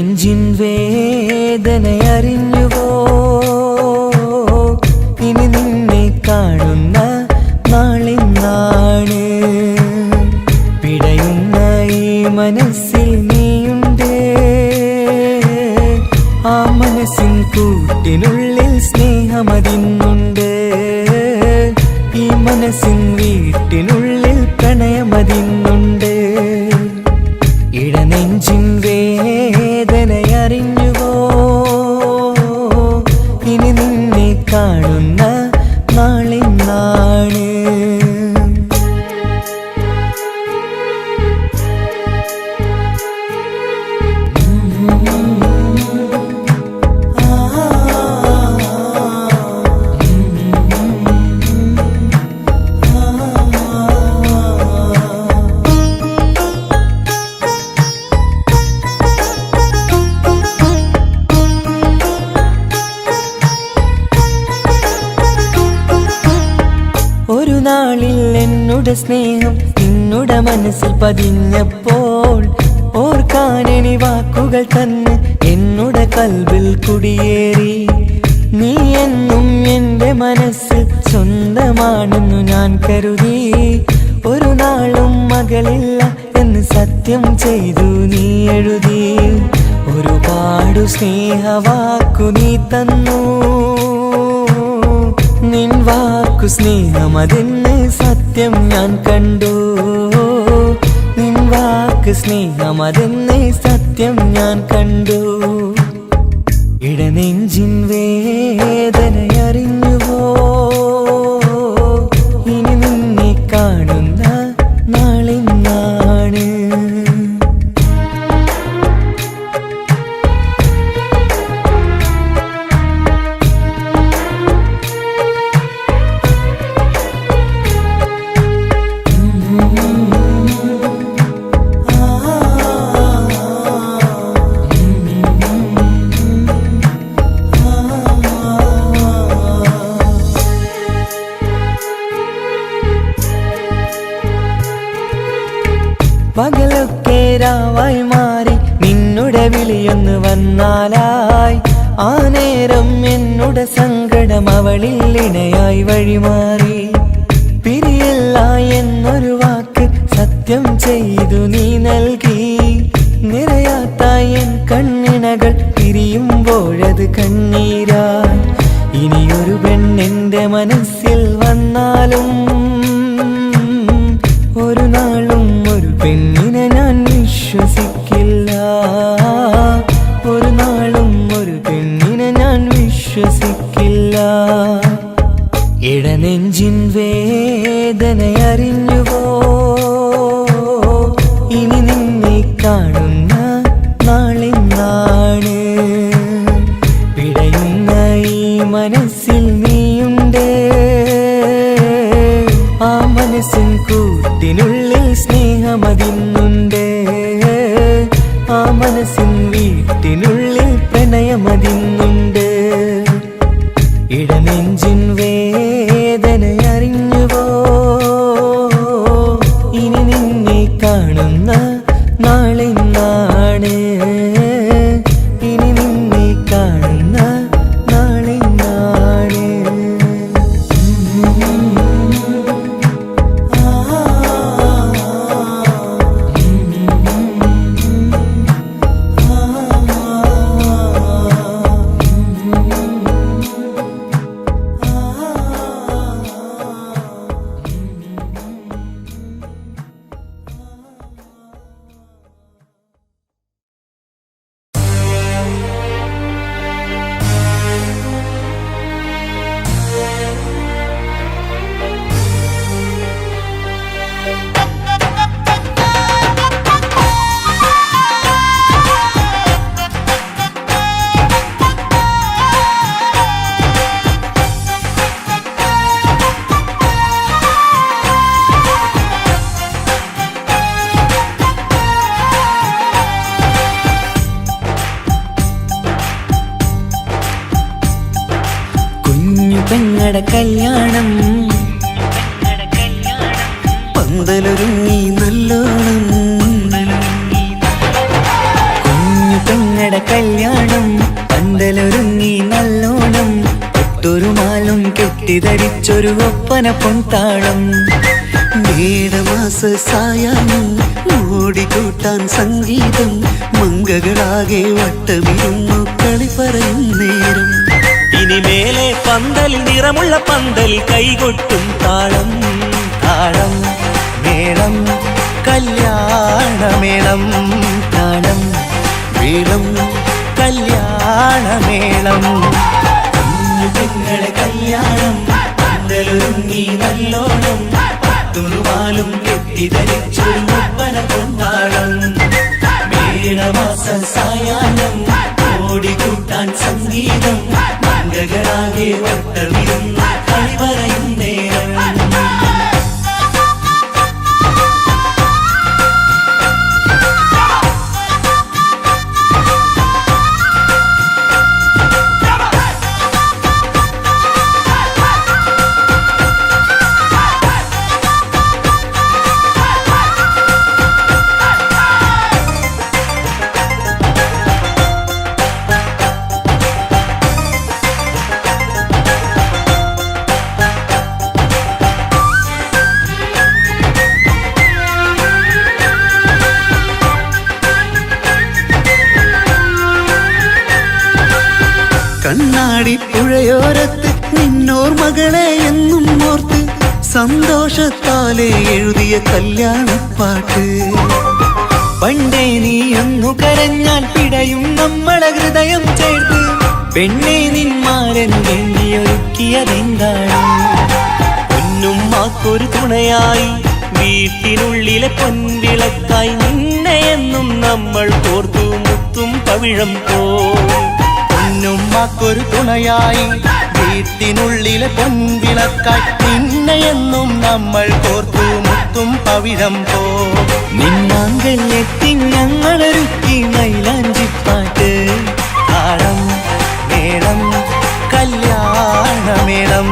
നെഞ്ചിൻ വേദനയറിഞ്ഞുവോ? ഇനി നിന്നെ കാണുന്ന നാളിന്നാണ്. പിടയുന്ന ഈ മനസ്സിൽ നീയുണ്ട്. ആ മനസ്സിൻ കൂട്ടിനുള്ളിൽ സ്നേഹമതിന്നുണ്ട്. ഈ മനസ്സിൻ വീട്ടിനുള്ളിൽ പ്രണയമതിന്നുണ്ട്. ഇടനെഞ്ചിൻ വേദനയറിഞ്ഞുവോ? ഇനി നിന്നെ കാണുന്ന നാളിന്നാണ്. ഒരു നാളിൽ എന്നുടെ സ്നേഹം നിന്നുടെ മനസ്സിൽ പതിഞ്ഞപ്പോൾ ഓർക്കാനെനി വാക്കുകൾ തന്ന് എന്നുടെ കൽബിൽ കുടിയേറി. നീ എന്നും എൻ്റെ മനസ്സിൽ സ്വന്തമാണെന്നു ഞാൻ കരുതി. ഒരു നാളും മകളില്ല എന്ന് സത്യം ചെയ്തു നീ എഴുതി. ഒരുപാടു സ്നേഹവാക്കു നീ തന്നു. നിൻ വാക്കു സ്നേഹമതെന്ന് സത്യം ഞാൻ കണ്ടു. നിൻ വാക്ക് സ്നേഹമതെന്ന് സത്യം ഞാൻ കണ്ടു. ഇടനെഞ്ചിൻ വേദനയറിഞ്ഞുവോ? ഇനി നിന്നെ കാണുന്ന നാളിന്നാണ്. പകലൊക്കെ രാവായി മാറി നിന്നുടെ വിളിയൊന്ന് വന്നാലായി. ആ നേരം എന്നുടെ സങ്കടം അവളിൽ ഇണയായി വഴിമാറി. പിരിയല്ല എന്നൊരു വാക്ക് സത്യം ചെയ്തു നീ നൽകി. നിറയാത്ത എൻ കണ്ണിണകൾ പിരിയുമ്പോഴത് കണ്ണീരായി. ഇനിയൊരു പെണ്ണെന്റെ മനസ്സിൽ വന്നാലും ഒരു നാളും ഒരു പെണ്ണിനെ ഞാൻ വിശ്വസിക്കില്ല. ഒരു നാളും ഒരു പെണ്ണിനെ ഞാൻ വിശ്വസിക്കില്ല. ഇടനെഞ്ചിൻ വേദനയറിഞ്ഞുവോ? ഇനി നിന്നെ കാണുന്ന നാളിന്നാണ്. പിടയുന്ന ഈ മനസ്സിൽ നീയുണ്ട്. ആ മനസ്സിൻ കൂട്ടിനുള്ളിൽ സ്നേഹമതിന്നുണ്ട്. ആ മനസ്സിൻ വീട്ടിനുള്ളിൽ പ്രണയമതിന്നുണ്ട്. ഇടനെഞ്ചിൻ വേദനയറിഞ്ഞുവോ? ഇനി നിന്നെ കാണുന്ന നാളിന്നാണ്. ഇനി നിന്നെ കാണുന്ന നാളിന്നാണ്. പെങ്ങടെ കല്യാണം പന്തലൊരുങ്ങി നല്ലോണം. കുഞ്ഞു പെങ്ങടെ കല്യാണം പന്തലൊരുങ്ങി നല്ലോണം ഒട്ടൊരു മാലും കെട്ടിധരിച്ചൊരു ഒപ്പന പൊൻതാളം മേടമാസ സായാഹ്നം ഓടിക്കൂട്ടാൻ സംഗീതം മംഗകളാകെ വട്ടമിരുന്നു കളി പറയും നേരം ഇനി മേലെ പന്തൽ നിറമുള്ള പന്തൽ കൈകൊട്ടും താളം താളം മേളം കല്യാണമേളം താളം മേളം കല്യാണമേളം പെങ്ങളെ കല്യാണം പന്തലൊരുങ്ങി നല്ലോണം തുറുമാലും കെട്ടിധരിച്ചൊരു ഒപ്പന പൊൻതാളം മേടമാസ സായാഹ്നം ഓടിക്കൂട്ടാൻ സംഗീതം മംഗകളാകെ വട്ടമിരുന്ന് കളി പറയും നേരം കണ്ണാടി പുഴയോരത്ത് നിന്നോർമകളെ എന്നും ഓർത്ത് സന്തോഷത്താലെ എഴുതിയ കല്യാണപ്പാട്ട് പണ്ടേ നീ ഒന്നു കരഞ്ഞാൽ പിടയും നമ്മളെ ഹൃദയം ചേർത്ത് പെണ്ണെ നിന്മാരൻ വേണ്ടിയൊരുക്കിയതെന്താണ് പൊന്നുമ്മാക്കൊരു തുണയായി വീട്ടിനുള്ളിലെ പൊൻവിളക്കായി നിന്നെ എന്നും നമ്മൾ കോർത്തു മുത്തും പവിഴം പോ പൊന്നുമ്മാക്കൊരു തുണയായി വീട്ടിനുള്ളിലെ പൊൻവിളക്കായി നിന്നെയെന്നും നമ്മൾ കോർത്തു മുത്തും പവിഴം പോ നിന്നാങ്കല്ലെത്തി ഞങ്ങളൊരുക്കി മൈലാഞ്ചിപ്പാട്ട് താളം മേളം കല്യാണമേളം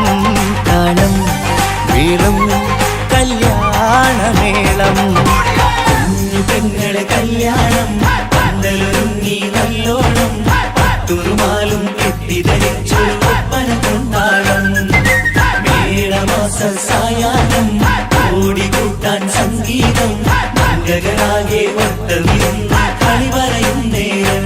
താളം മേളം കല്യാണമേളം പെങ്ങളെ കല്യാണം പന്തലൊരുങ്ങി നല്ലോണം തുറുമാലും കെട്ടിധരിച്ചൊരു ഒപ്പന പൊൻതാളം മേടമാസ സായാഹ്നം ഓടിക്കൂട്ടാൻ സംഗീതം മംഗകളാകെ വട്ടമിരുന്ന് കളി പറയും നേരം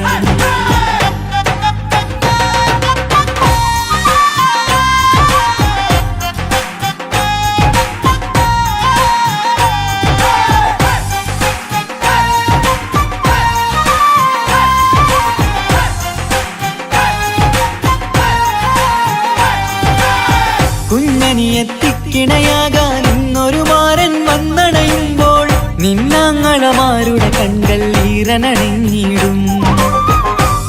കുഞ്ഞനിയെത്തിക്കിണയാകാൻ ഇന്നൊരു മാരൻ വന്നണയുമ്പോൾ നിന്നാങ്ങളമാരുടെ കണ്ടൽ ഈറനണിഞ്ഞിടും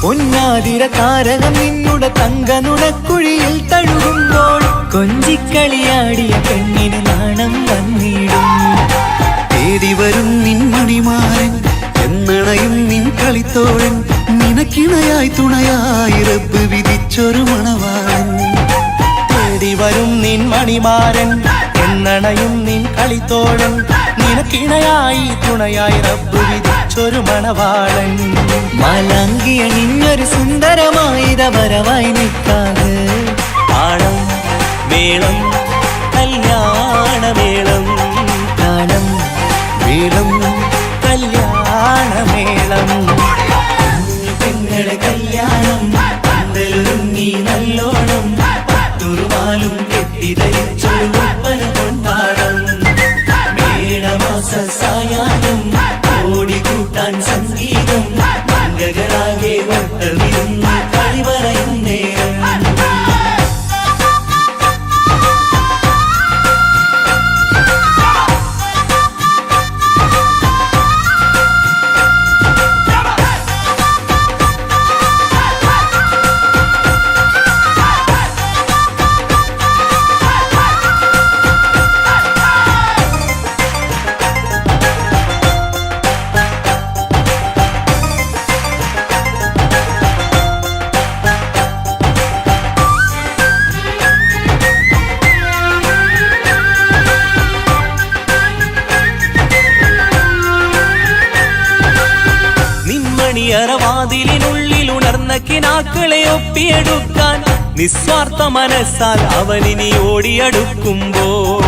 പൊന്നാതിര താരകം നിന്നുടെ തങ്കനുടക്കുഴിയിൽ തഴുകുമ്പോൾ കൊഞ്ചിക്കളിയാടിയ പെണ്ണിന് നാണം വന്നിടും തേടി വരും നിൻ മണിമാരൻ എന്നണയും നിൻ കളിത്തോഴൻ നിനക്കിണയായി തുണയായി റബ്ബ് വിധിച്ചൊരു മണവാളൻ തേടി വരും നിൻ മണിമാരൻ എന്നണയും നിൻ കളിത്തോഴൻ നിനക്കിണയായി തുണയായി റബ്ബ് വിധിച്ചൊരു മണവാളൻ മാലാങ്കിയണിഞ്ഞൊരു സുന്ദരമായിത വരവായി നിൽക്കാതെ താളം മേളം കല്യാണമേളം താളം മേളം കല്യാണമേളം പെങ്ങളെ കല്യാണം പന്തലൊരുങ്ങി നല്ലോണം തുറുമാലും കെട്ടിധരിച്ചൊരു ഒപ്പന പൊൻതാളം മേടമാസ സായാഹ്നം ഓടിക്കൂട്ടാൻ സംഗീതം മംഗകളാകെ വട്ടമിരുന്ന് കളി പറയും നേരം കിനാക്കളെ ഒപ്പിയെടുക്കാൻ നിസ്വാർത്ഥ മനസ്സാൽ അവനിനി ഓടിയടുക്കുമ്പോൾ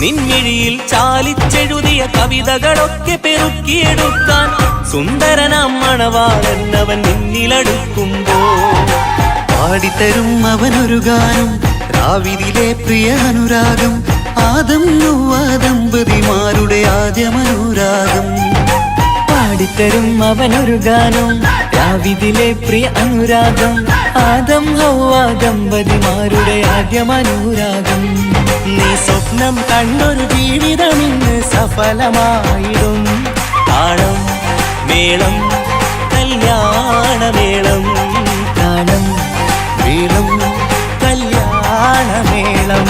നിൻമിഴിയിൽ ചാലിച്ചെഴുതിയ കവിതകളൊക്കെ പെറുക്കിയെടുക്കാൻ സുന്ദരനാം മണവാളൻ അവൻ നിന്നിലടുക്കുമ്പോൾ പാടിത്തരും അവനൊരു ഗാനം രാവിലെ പ്രിയ അനുരാഗം ആദം നൊവ്വ ദമ്പതിമാരുടെ ആദ്യമനുരാഗം പാടിത്തരും അവനൊരു ഗാനം രാവിലെ പ്രിയ അനുരാഗം ആദം ഹൗവ ദമ്പതിമാരുടെ ആദ്യമനുരാഗം നീ സ്വപ്നം കണ്ടൊരു ജീവിതം ഇന്ന് സഫലമായിടും താളം മേളം കല്യാണമേളം താളം മേളം കല്യാണമേളം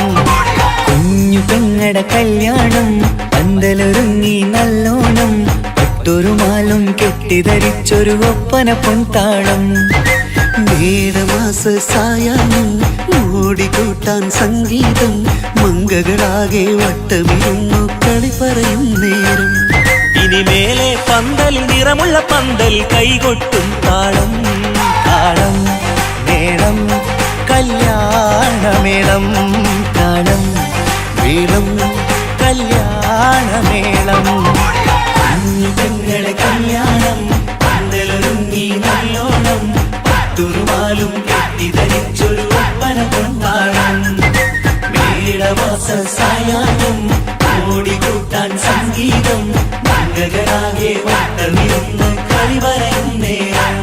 കുഞ്ഞു പെങ്ങടെ കല്യാണം പന്തലൊരുങ്ങി നല്ലോണം പട്ടൊരു മാലും കെട്ടിധരിച്ചൊരു ഒപ്പന പൊൻതാളം മേടമാസ സായാഹ്നം ഓടിക്കൂട്ടാൻ സംഗീതം മംഗകളാകെ വട്ടമിരുന്നു കളി പറയും നേരം ഇനിമേലെ പന്തലിൽ നിറമുള്ള പന്തൽ കൈകൊട്ടും താളം താളം മേളം കല്യാണമേളം താളം മേളം കല്യാണമേളം കുഞ്ഞുങ്ങളുടെ കല്യാണം പന്തലൊരുങ്ങി നല്ലോണം പട്ടുറുമാലും കെട്ടിധരിച്ചൊരു ഒപ്പന കൊണ്ടാടം മേടമാസ സായാഹ്നം ഓടിക്കൂട്ടാൻ സംഗീതം മംഗകളാകെ വട്ടമിരുന്ന് കളി പറയും നേരം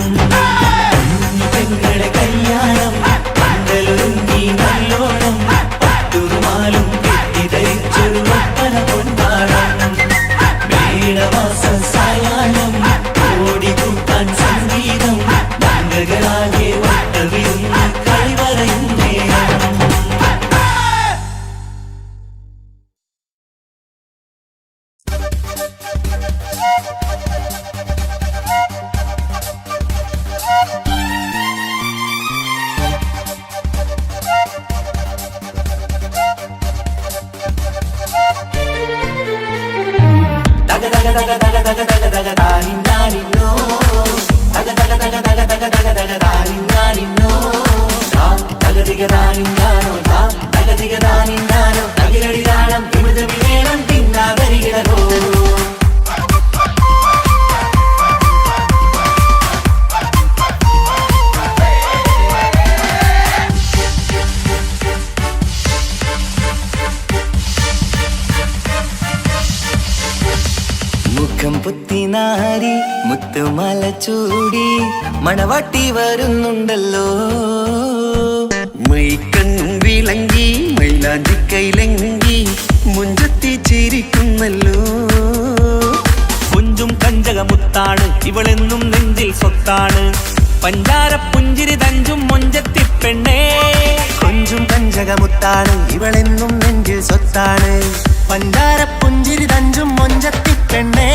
കുഞ്ഞുങ്ങളുടെ കല്യാണം പന്തലൊരുങ്ങി നല്ലോണം പട്ടുറുമാലും കെട്ടിധരിച്ചൊരു ഒപ്പന കൊണ്ടാടം മേടമാസ സായാഹ്നം ഓടിക്കൂട്ടാൻ സംഗീതം മംഗകളാകെ വട്ടമിരുന്ന് കളി പറയും നേരം മുഖം പുത്തിനാരി മുത്തുമല ചൂടി മണവാട്ടി വരുന്നുണ്ടല്ലോ മൈക്കണ്ണും വിളങ്ങി മൈലാഞ്ചി കൈലങ്കി മുഞ്ചത്തി ചിരിക്കുന്നല്ലോ കുഞ്ചും കഞ്ചകമുത്താണ് ഇവളെന്നും നെഞ്ചിൽ സ്വത്താണ് പഞ്ചാര പുഞ്ചിരി തഞ്ചും മൊഞ്ചത്തി പെണ്ണേ കൊഞ്ചും കഞ്ചകമുത്താണ് ഇവളെന്നും നെഞ്ചിൽ സ്വത്താണ് പഞ്ചാര പുഞ്ചിരി തഞ്ചും മൊഞ്ചത്തി പെണ്ണേ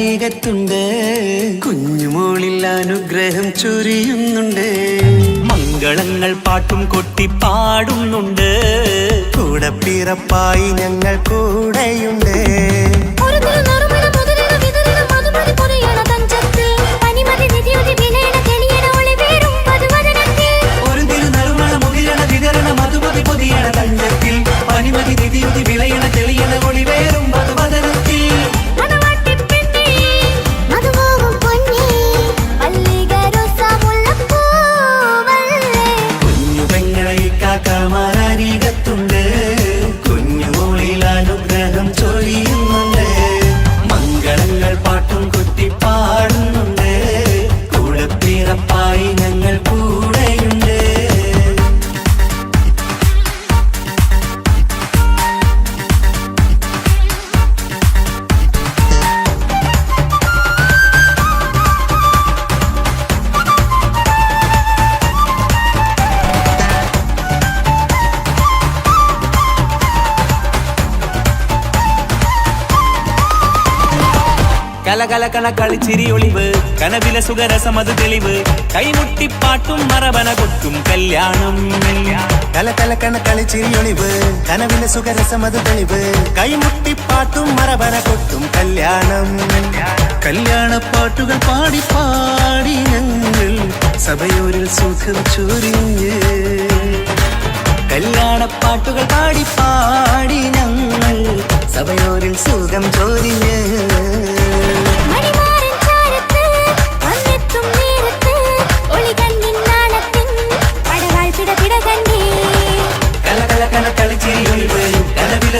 മാരാരികത്തുണ്ട് കുഞ്ഞുമോളിൽ അനുഗ്രഹം ചൊരിയുന്നുണ്ട് മംഗളങ്ങൾ പാട്ടും കൊട്ടി പാടുന്നുണ്ട് കൂടപ്പിറപ്പായി ഞങ്ങൾ കൂടെയുണ്ട് ഒരു തിരുനറുമണ മുതിരണ വിതരണ മധുമതി പൊതിയണ തഞ്ചത്തിൽ പനിമതി നിധിയുതി വിളയണ തെളിയണ ഒളിവേറും മധുവദനത്തിൽ കുഞ്ഞു പെങ്ങളെ കാക്കമാരാരികത്തുണ്ട് കുഞ്ഞുമോളിൽ അനുഗ്രഹം ചൊരിയുന്നുണ്ട് മംഗളങ്ങൾ പാട്ടും കൊട്ടി പാടുന്നുണ്ട് കൂടപ്പിറപ്പായി ഞങ്ങൾ കൂടെയുണ്ട് കലകലകണ കളിച്ചിരി ഒളിവ് കനവില സുഖരസമത് തെളിവ് കൈമുട്ടിപ്പാട്ടും മറവന കൊട്ടും കല്യാണം കലകലക്കണ കളിച്ചിരിയൊളിവ് കനവിലെ സുഖരസമത് തെളിവ് കൈമുട്ടിപ്പാട്ടും മറവന കൊട്ടും കല്യാണം കല്യാണപ്പാട്ടുകൾ പാടി പാടി ഞങ്ങൾ സഭയോരിൽ സുഖം ചൊരിഞ്ഞ് കല്യാണപ്പാട്ടുകൾ പാടി പാടി ഞങ്ങൾ സഭയോരിൽ സുഖം ചൊരിഞ്ഞ്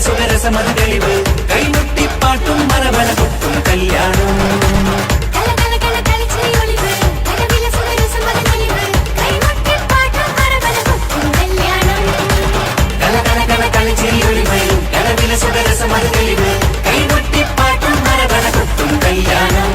സുഖരസമത് തെളിവ് കൈമുട്ടിപ്പാട്ടും മറവന കൊട്ടും കല്യാണം കലകലകണ കളിച്ചിരി ഒളിവ് കനവില സുഖരസമത് തെളിവ് കൈമുട്ടിപ്പാട്ടും മറവന കൊട്ടും കല്യാണം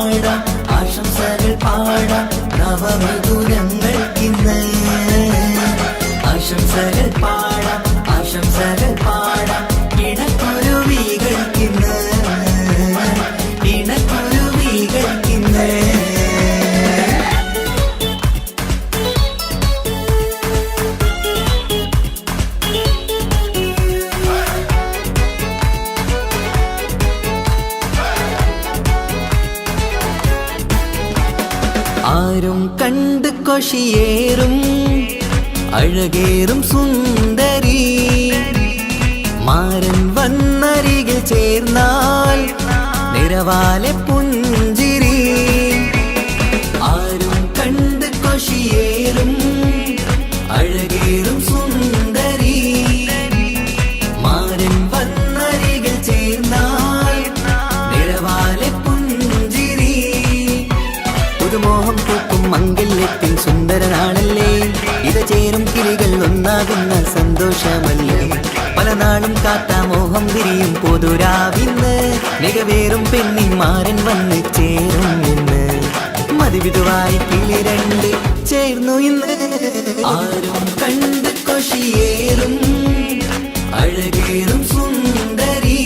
പാടാം ആശംസകൾ പാടാം നവമധുരങ്ങൾക്കിന്ന് ആശംസകൾ പാടാം ആശംസകൾ പാടാം ഇണക്കുരുവികൾക്കിന്ന് ഇണക്കുരുവികൾക്കിന്ന് ആരും കണ്ട് കൊഷിയേറും അഴകേറും സുന്ദരി മാരൻ വന്നരികിൽ ചേർന്നാൽ നിറവാലെ പുഞ്ചിരി ആരും കണ്ട് കൊഷിയേറും അഴകേറും സുന്ദരി മാരൻ വന്നരികിൽ ചേർന്നാൽ നിറവാലെ പുഞ്ചിരി പുതുമോഹം പൂക്കും മംഗല്യത്തിൻ സുന്ദരനാണല്ലേ ഇത് ചേരും കിളികൾ ഒന്നാകുന്ന സന്തോഷമല്ലേ പല നാളും കാത്ത മോഹം വിരിയും പൊതുരാവിന്ന് മികവേറും പെണ്ണിന്മാരൻ വന്ന് ചേരും ഇന്ന് മതിവിധുവായി കിളി രണ്ട് ചേർന്നു ഇന്ന് ആരും കണ്ട് കൊഷിയേറും അഴകേറും സുന്ദരി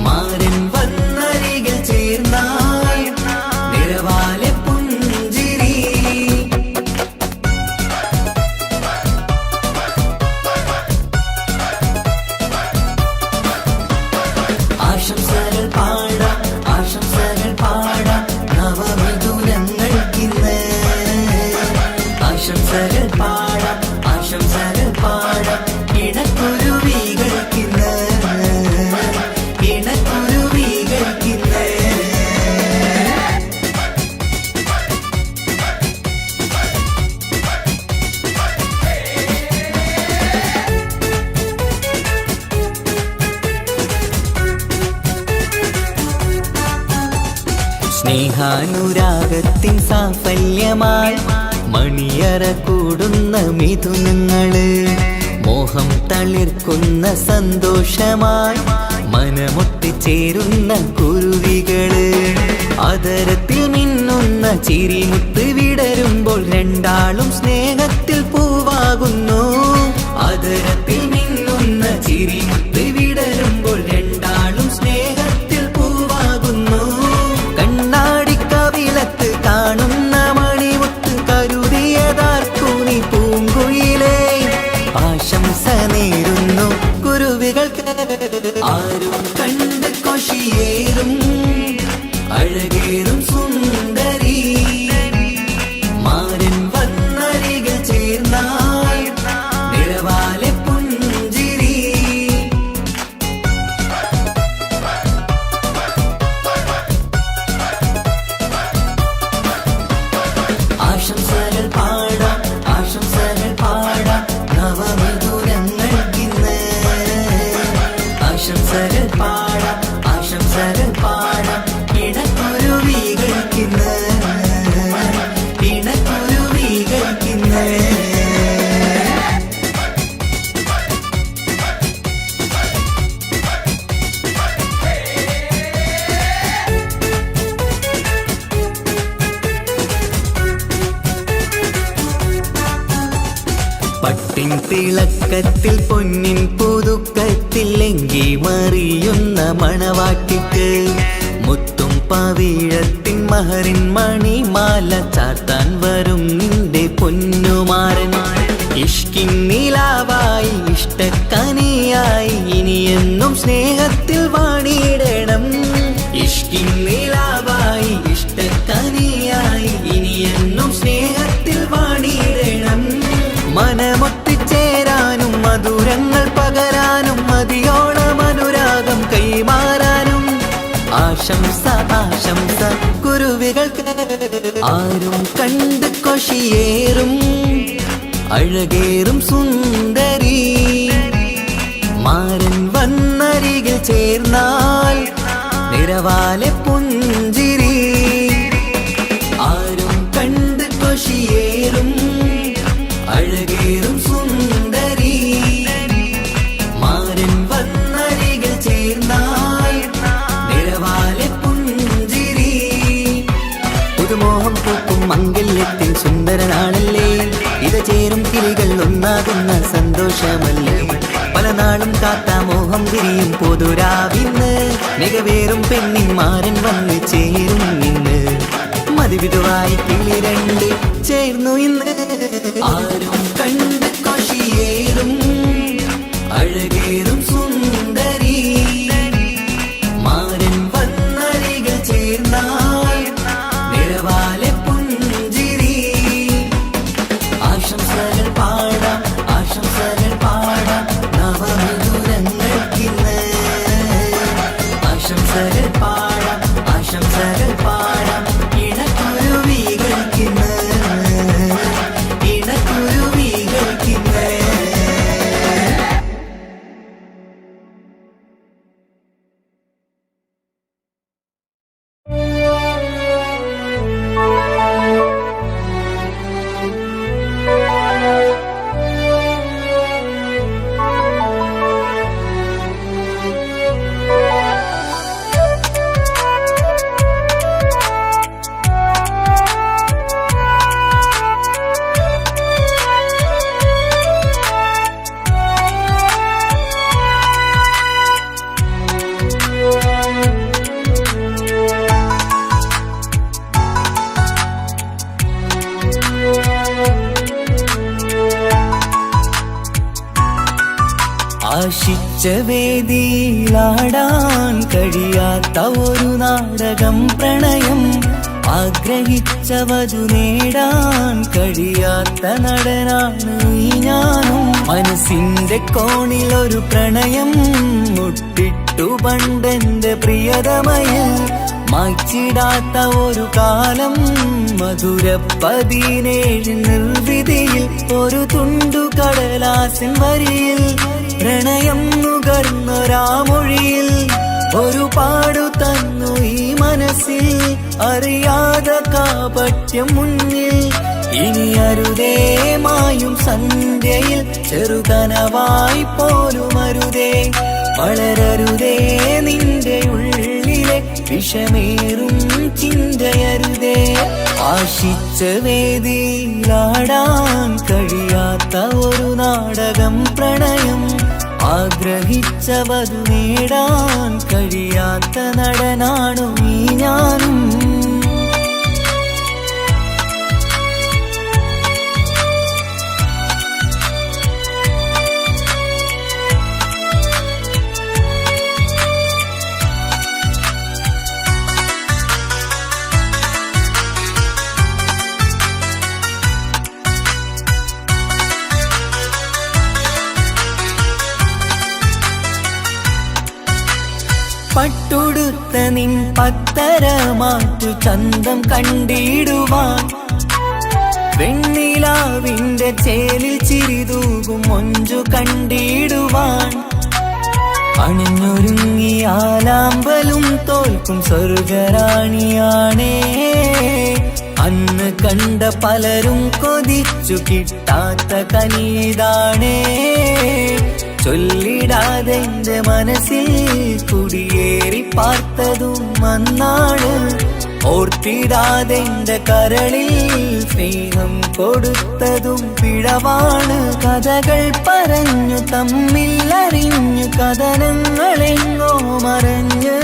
മാരൻ വന്നരികിൽ ചേർന്നാൽ നിറവാലെ പുഞ്ചിരി ആശംസകൾ പാടാം ആശംസകൾ പാടാം നവമധുരങ്ങൾക്കിന്ന് ആശംസകൾ പാടാം ആശംസകൾ പാടാം ഇണക്കുരുവികൾക്കിന്ന് ഇണക്കുരുവികൾക്കിന്ന് സ്നേഹാനുരാഗത്തിൻ സാഫല്യമായി മണിയറ കൂടുന്ന മിഥുനങ്ങള് മോഹം തളിർക്കുന്ന സന്തോഷമായി മനമൊട്ടിച്ചേരുന്ന കുരുവികള് അതരത്തിൽ മിന്നുന്ന ചിരിമുത്ത് വിടരുമ്പോൾ രണ്ടാളും സ്നേഹത്തിൽ പൂവാകുന്നു അതരത്തിൽ മിന്നുന്ന ചിരിമുത്ത് വിടരുമ്പോൾ രണ്ടാളും സ്നേഹത്തിൽ പൂവാകുന്നു കണ്ണാടിക്കവിലത്ത് കാണുന്ന മണിമുത്ത് കരുതിയതാർക്കൂനി പൂങ്കുയിലേ ആശംസ നേരുന്നു കുരുവികൾക്ക് ആരും കണ്ട് കൊഷിയേറും അഴകേറും സുന്ദരി മാരൻ വന്നരികിൽ ചേർന്നാൽ നിറവാലെ പുഞ്ചിരി ആശംസകൾ പാടാം ആശംസകൾ പാടാം നവമധുരങ്ങൾക്കിന്ന് ആശംസകൾ പാടാം ആശംസകൾ പാടാം ഇണക്കുരുവികൾക്കിന്ന് ഇണക്കുരുവികൾക്കിന്ന് പട്ടിൻ തിളക്കത്തിൽ പൊന്നിൻ പുതുക്കത്തിൽ എങ്കി മറിയുന്ന മണവാട്ടിക്ക് മുത്തും പവിഴത്തിൻ മഹറിൻ മണിമാല ചാർത്താൻ വരും നിന്റെ പൊന്നുമാരൻ ഇഷ്കിൻ നിലാവായി ഇഷ്ടക്കനിയായി ഇനിയെന്നും സ്നേഹത്തിൽ വാണിയിടണം ഇഷ്കിൻ നിലാവായി ഇഷ്ടക്കനിയായി ഇനിയെന്നും സ്നേഹത്തിൽ വാണിയിടണം മനമൊത്തിച്ചേരാനും മധുരങ്ങൾ പകരാനും മതിയോളം അനുരാഗം കൈമാറാനും ആശംസ ആശംസ കുരുവികൾക്ക് ആരും കണ്ട് കൊഷിയേറും അഴകേറും സുന്ദരി മാരൻ വന്നരികിൽ ചേർന്നാൽ നിറവാലെ പുഞ്ചിരി ആരും കണ്ട് കൊഷിയേറും അഴകേറും സുന്ദരി മാരൻ വന്നരികിൽ ചേർന്നാൽ നിറവാലെ പുഞ്ചിരി നാളല്ലേ ഇത് ചേരും കിളികൾ ഒന്നാകുന്ന സന്തോഷമല്ലേ പല നാളും കാത്ത മോഹം തിരിയും പൊതുരാവിന്ന് മികവേറും പെണ്ണിൻ മാരൻ വന്ന് ചേരും ഇന്ന് മതിവിധുവായി കിളി രണ്ട് ചേർന്നു ഇന്ന് ആരും കണ്ട് കൊഷിയേറും അഴകേറും സുന്ദരി മാരൻ വന്നരികൾ ചേർന്നാൽ നിഴവാലെ പുഞ്ചിരി ആശംസകൾ പാടാം നവമധുരങ്ങൾക്കിന്ന് ആശംസകൾ പാടാം ഇണക്കുരുവികൾക്കിന്ന് ആശിച്ച വേദിയിലാടാൻ കഴിയാത്ത ഒരു നാടകം പ്രണയം ആഗ്രഹിച്ച വധു നേടാൻ കഴിയാത്ത നടനാണ് ഈ ഞാനും മനസ്സിന്റെ കോണിൽ ഒരു പ്രണയം മുട്ടിട്ടു പണ്ടെന്റെ പ്രിയതമയിൽ മായ്ച്ചിടാത്ത ഒരു കാലം മധുര 17 നിർവിധിയിൽ ഒരു തുണ്ടു കടലാസിൻ വരിയിൽ പ്രണയം നുകർന്നൊരാമൊഴിയിൽ ഒരു പാടു തന്നു ഈ മനസ്സിൽ അറിയാതെ കാപട്യം മുന്നിൽ ഇനി അരുതേ മായും സന്ധ്യയിൽ ചെറുകനവായി പോലും അരുതേ വളരരുതേ നിന്റെ ഉള്ളിലെ വിഷമേറും ചിന്തയരുതേ ആശിച്ച വേദിയിലാടാൻ കഴിയാത്ത ഒരു നാടകം പ്രണയം ആഗ്രഹിച്ച വധു നേടാൻ കഴിയാത്ത നടനാണു ഈ ഞാനും പട്ടുടുത്ത നിൻ പത്തര മാറ്റു ചന്തം കണ്ടിടുവാൻ വെണ്ണിലാവിന്റെ ചേലിൽ ചിരിതൂകും മൊഞ്ചു കണ്ടിടുവാൻ അണിഞ്ഞൊരുങ്ങിയാലാമ്പലും തോൽക്കും സ്വർഗറാണിയാണേ അന്ന് കണ്ട പലരും കൊതിച്ചു കിട്ടാത്ത കനീതാണേ ചൊല്ലിടാതെ എന്റെ മനസ്സിൽ കുടിയേറി പാർത്തതും അന്നാണ് ഓർത്തിടാതെ എന്റെ കരളിൽ സ്നേഹം കൊടുത്തതും പിഴവാണ് കഥകൾ പറഞ്ഞു തമ്മിൽ അറിഞ്ഞു കഥനങ്ങളെങ്ങോ മറഞ്ഞ്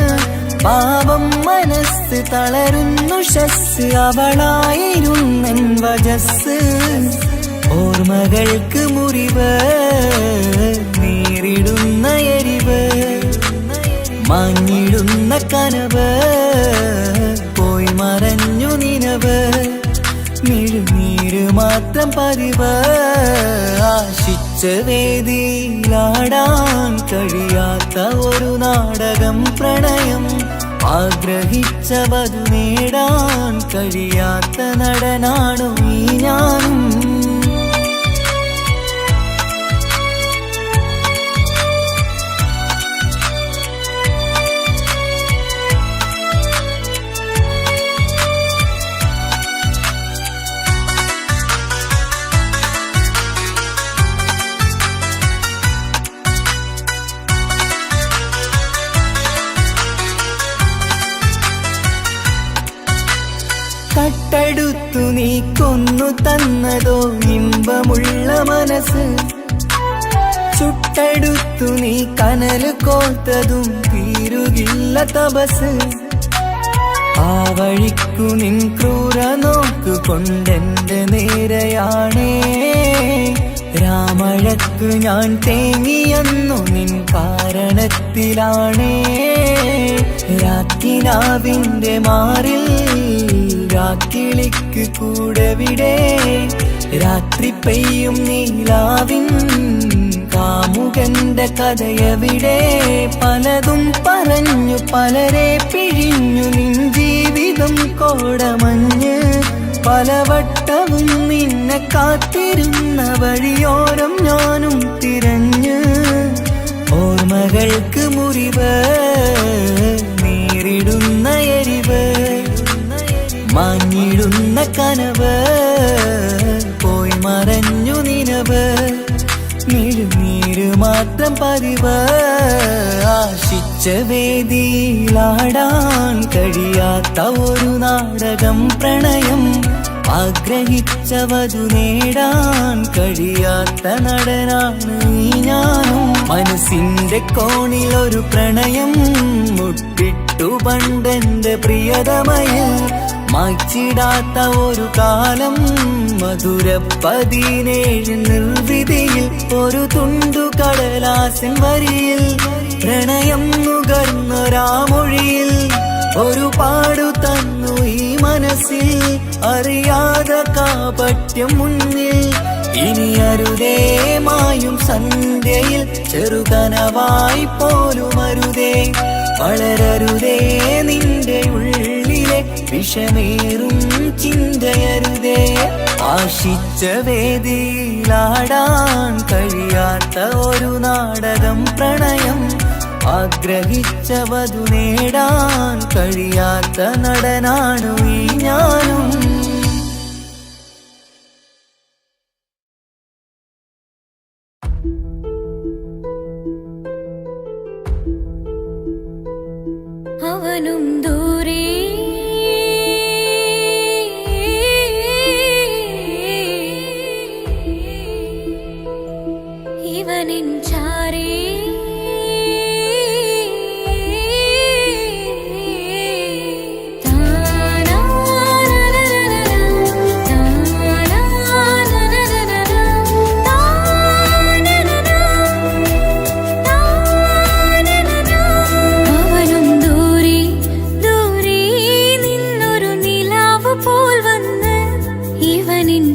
പാപം മനസ്സ് തളരുന്നു ശസ് അവളായിരുന്നൻ വജസ് ഓർമ്മകൾക്ക് മുറിവ് നേരിടുന്ന എരിവ് മാഞ്ഞിടുന്ന കനവ് പോയി മറഞ്ഞു നിനവ് മിഴുനീര് മാത്രം പതിവ് ആശിച്ച വേദിയിലാടാൻ കഴിയാത്ത ഒരു നാടകം പ്രണയം ആഗ്രഹിച്ച വധു നേടാൻ കഴിയാത്ത നടനാണു ഈ ഞാനും കട്ടെടുത്തു നീ കൊന്നു തന്നതോ ഇമ്പമുള്ള മനസ്സ്. ചുട്ടെടുത്തു നീ കനല് കോർത്തതും തീരുകില്ല തപസ്. ആ വഴിക്കു നിൻ ക്രൂര നോക്കു കൊണ്ടെന്റെ നേരെയാണേ. രാമഴക്ക് ഞാൻ തേങ്ങിയെന്നു നിൻ കാരണത്തിലാണേ. രാക്കിനാവിന്റെ മാറിൽ രാക്കിളിക്ക് കൂടെവിടെ. രാത്രി പെയ്യും നീലാവിൻ കാമുകന്റെ കഥയവിടെ. പലതും പറഞ്ഞു പലരെ പിഴിഞ്ഞു നിൻ ജീവിതം കോടമഞ്ഞ്. പലവട്ടവും നിന്നെ കാത്തിരുന്ന വഴിയോരം ഞാനും തിരഞ്ഞ്. ഓർമ്മകൾക്ക് മുറിവ് നേരിടുന്ന എരിവ്. മാഞ്ഞിടുന്ന കനവ് പോയി മറഞ്ഞു നിനവ്. നീര് മാത്രം പതിവ്. ആശിച്ച വേദിയിലാടാൻ കഴിയാത്ത ഒരു നാടകം പ്രണയം. ആഗ്രഹിച്ച വധു നേടാൻ കഴിയാത്ത നടനാണ് ഈ ഞാനും. മനസ്സിന്റെ കോണിലൊരു പ്രണയം മുട്ടിട്ടു പണ്ടെന്റെ പ്രിയതമയിൽ. മായ്ച്ചിടാത്ത ഒരു കാലം മധുര 17 നിർവിധിയിൽ. ഒരു തുണ്ടു കടലാസിൻ വരിയിൽ പ്രണയം നുകർന്നൊരാമൊഴിയിൽ. ഒരു പാടു തന്നു ഈ മനസ്സിൽ അറിയാതെ കാപട്യം മുന്നിൽ. ഇനി അരുതേ മായും സന്ധ്യയിൽ ചെറുകനവായി പോലും അരുതേ. വളരരുതേ നിന്റെ ഉള്ളിലെ വിഷമേറും ചിന്തയരുതേ. ആശിച്ച വേദിയിലാടാൻ കഴിയാത്ത ഒരു നാടകം പ്രണയം. ആഗ്രഹിച്ച വധു നേടാൻ കഴിയാത്ത നടനാണു ഈ ഞാനും. അവനും ദൂരെ ഇവനിൻ ചാരേ.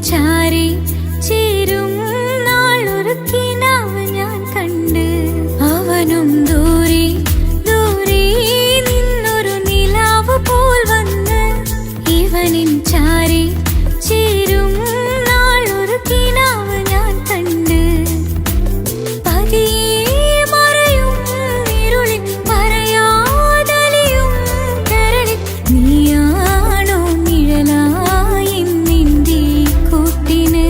ചാരി ചേരും നാളൊരു കിനാവ് ഞാൻ കണ്ട്. അവനും ദൂരെ ദൂരെ നിന്നൊരു നിലാവ് പോൽ വന്ന്. ഇവനിൻ ചാരി ചേരും നാളൊരു കിനാവ് ഞാൻ കണ്ട്. പതിയെ മറയും ഇരുളിൽ പറയാതലിയും കരളിൽ. നീയാണോ നിഴലായി നിന്റെ കൂട്ടിന്.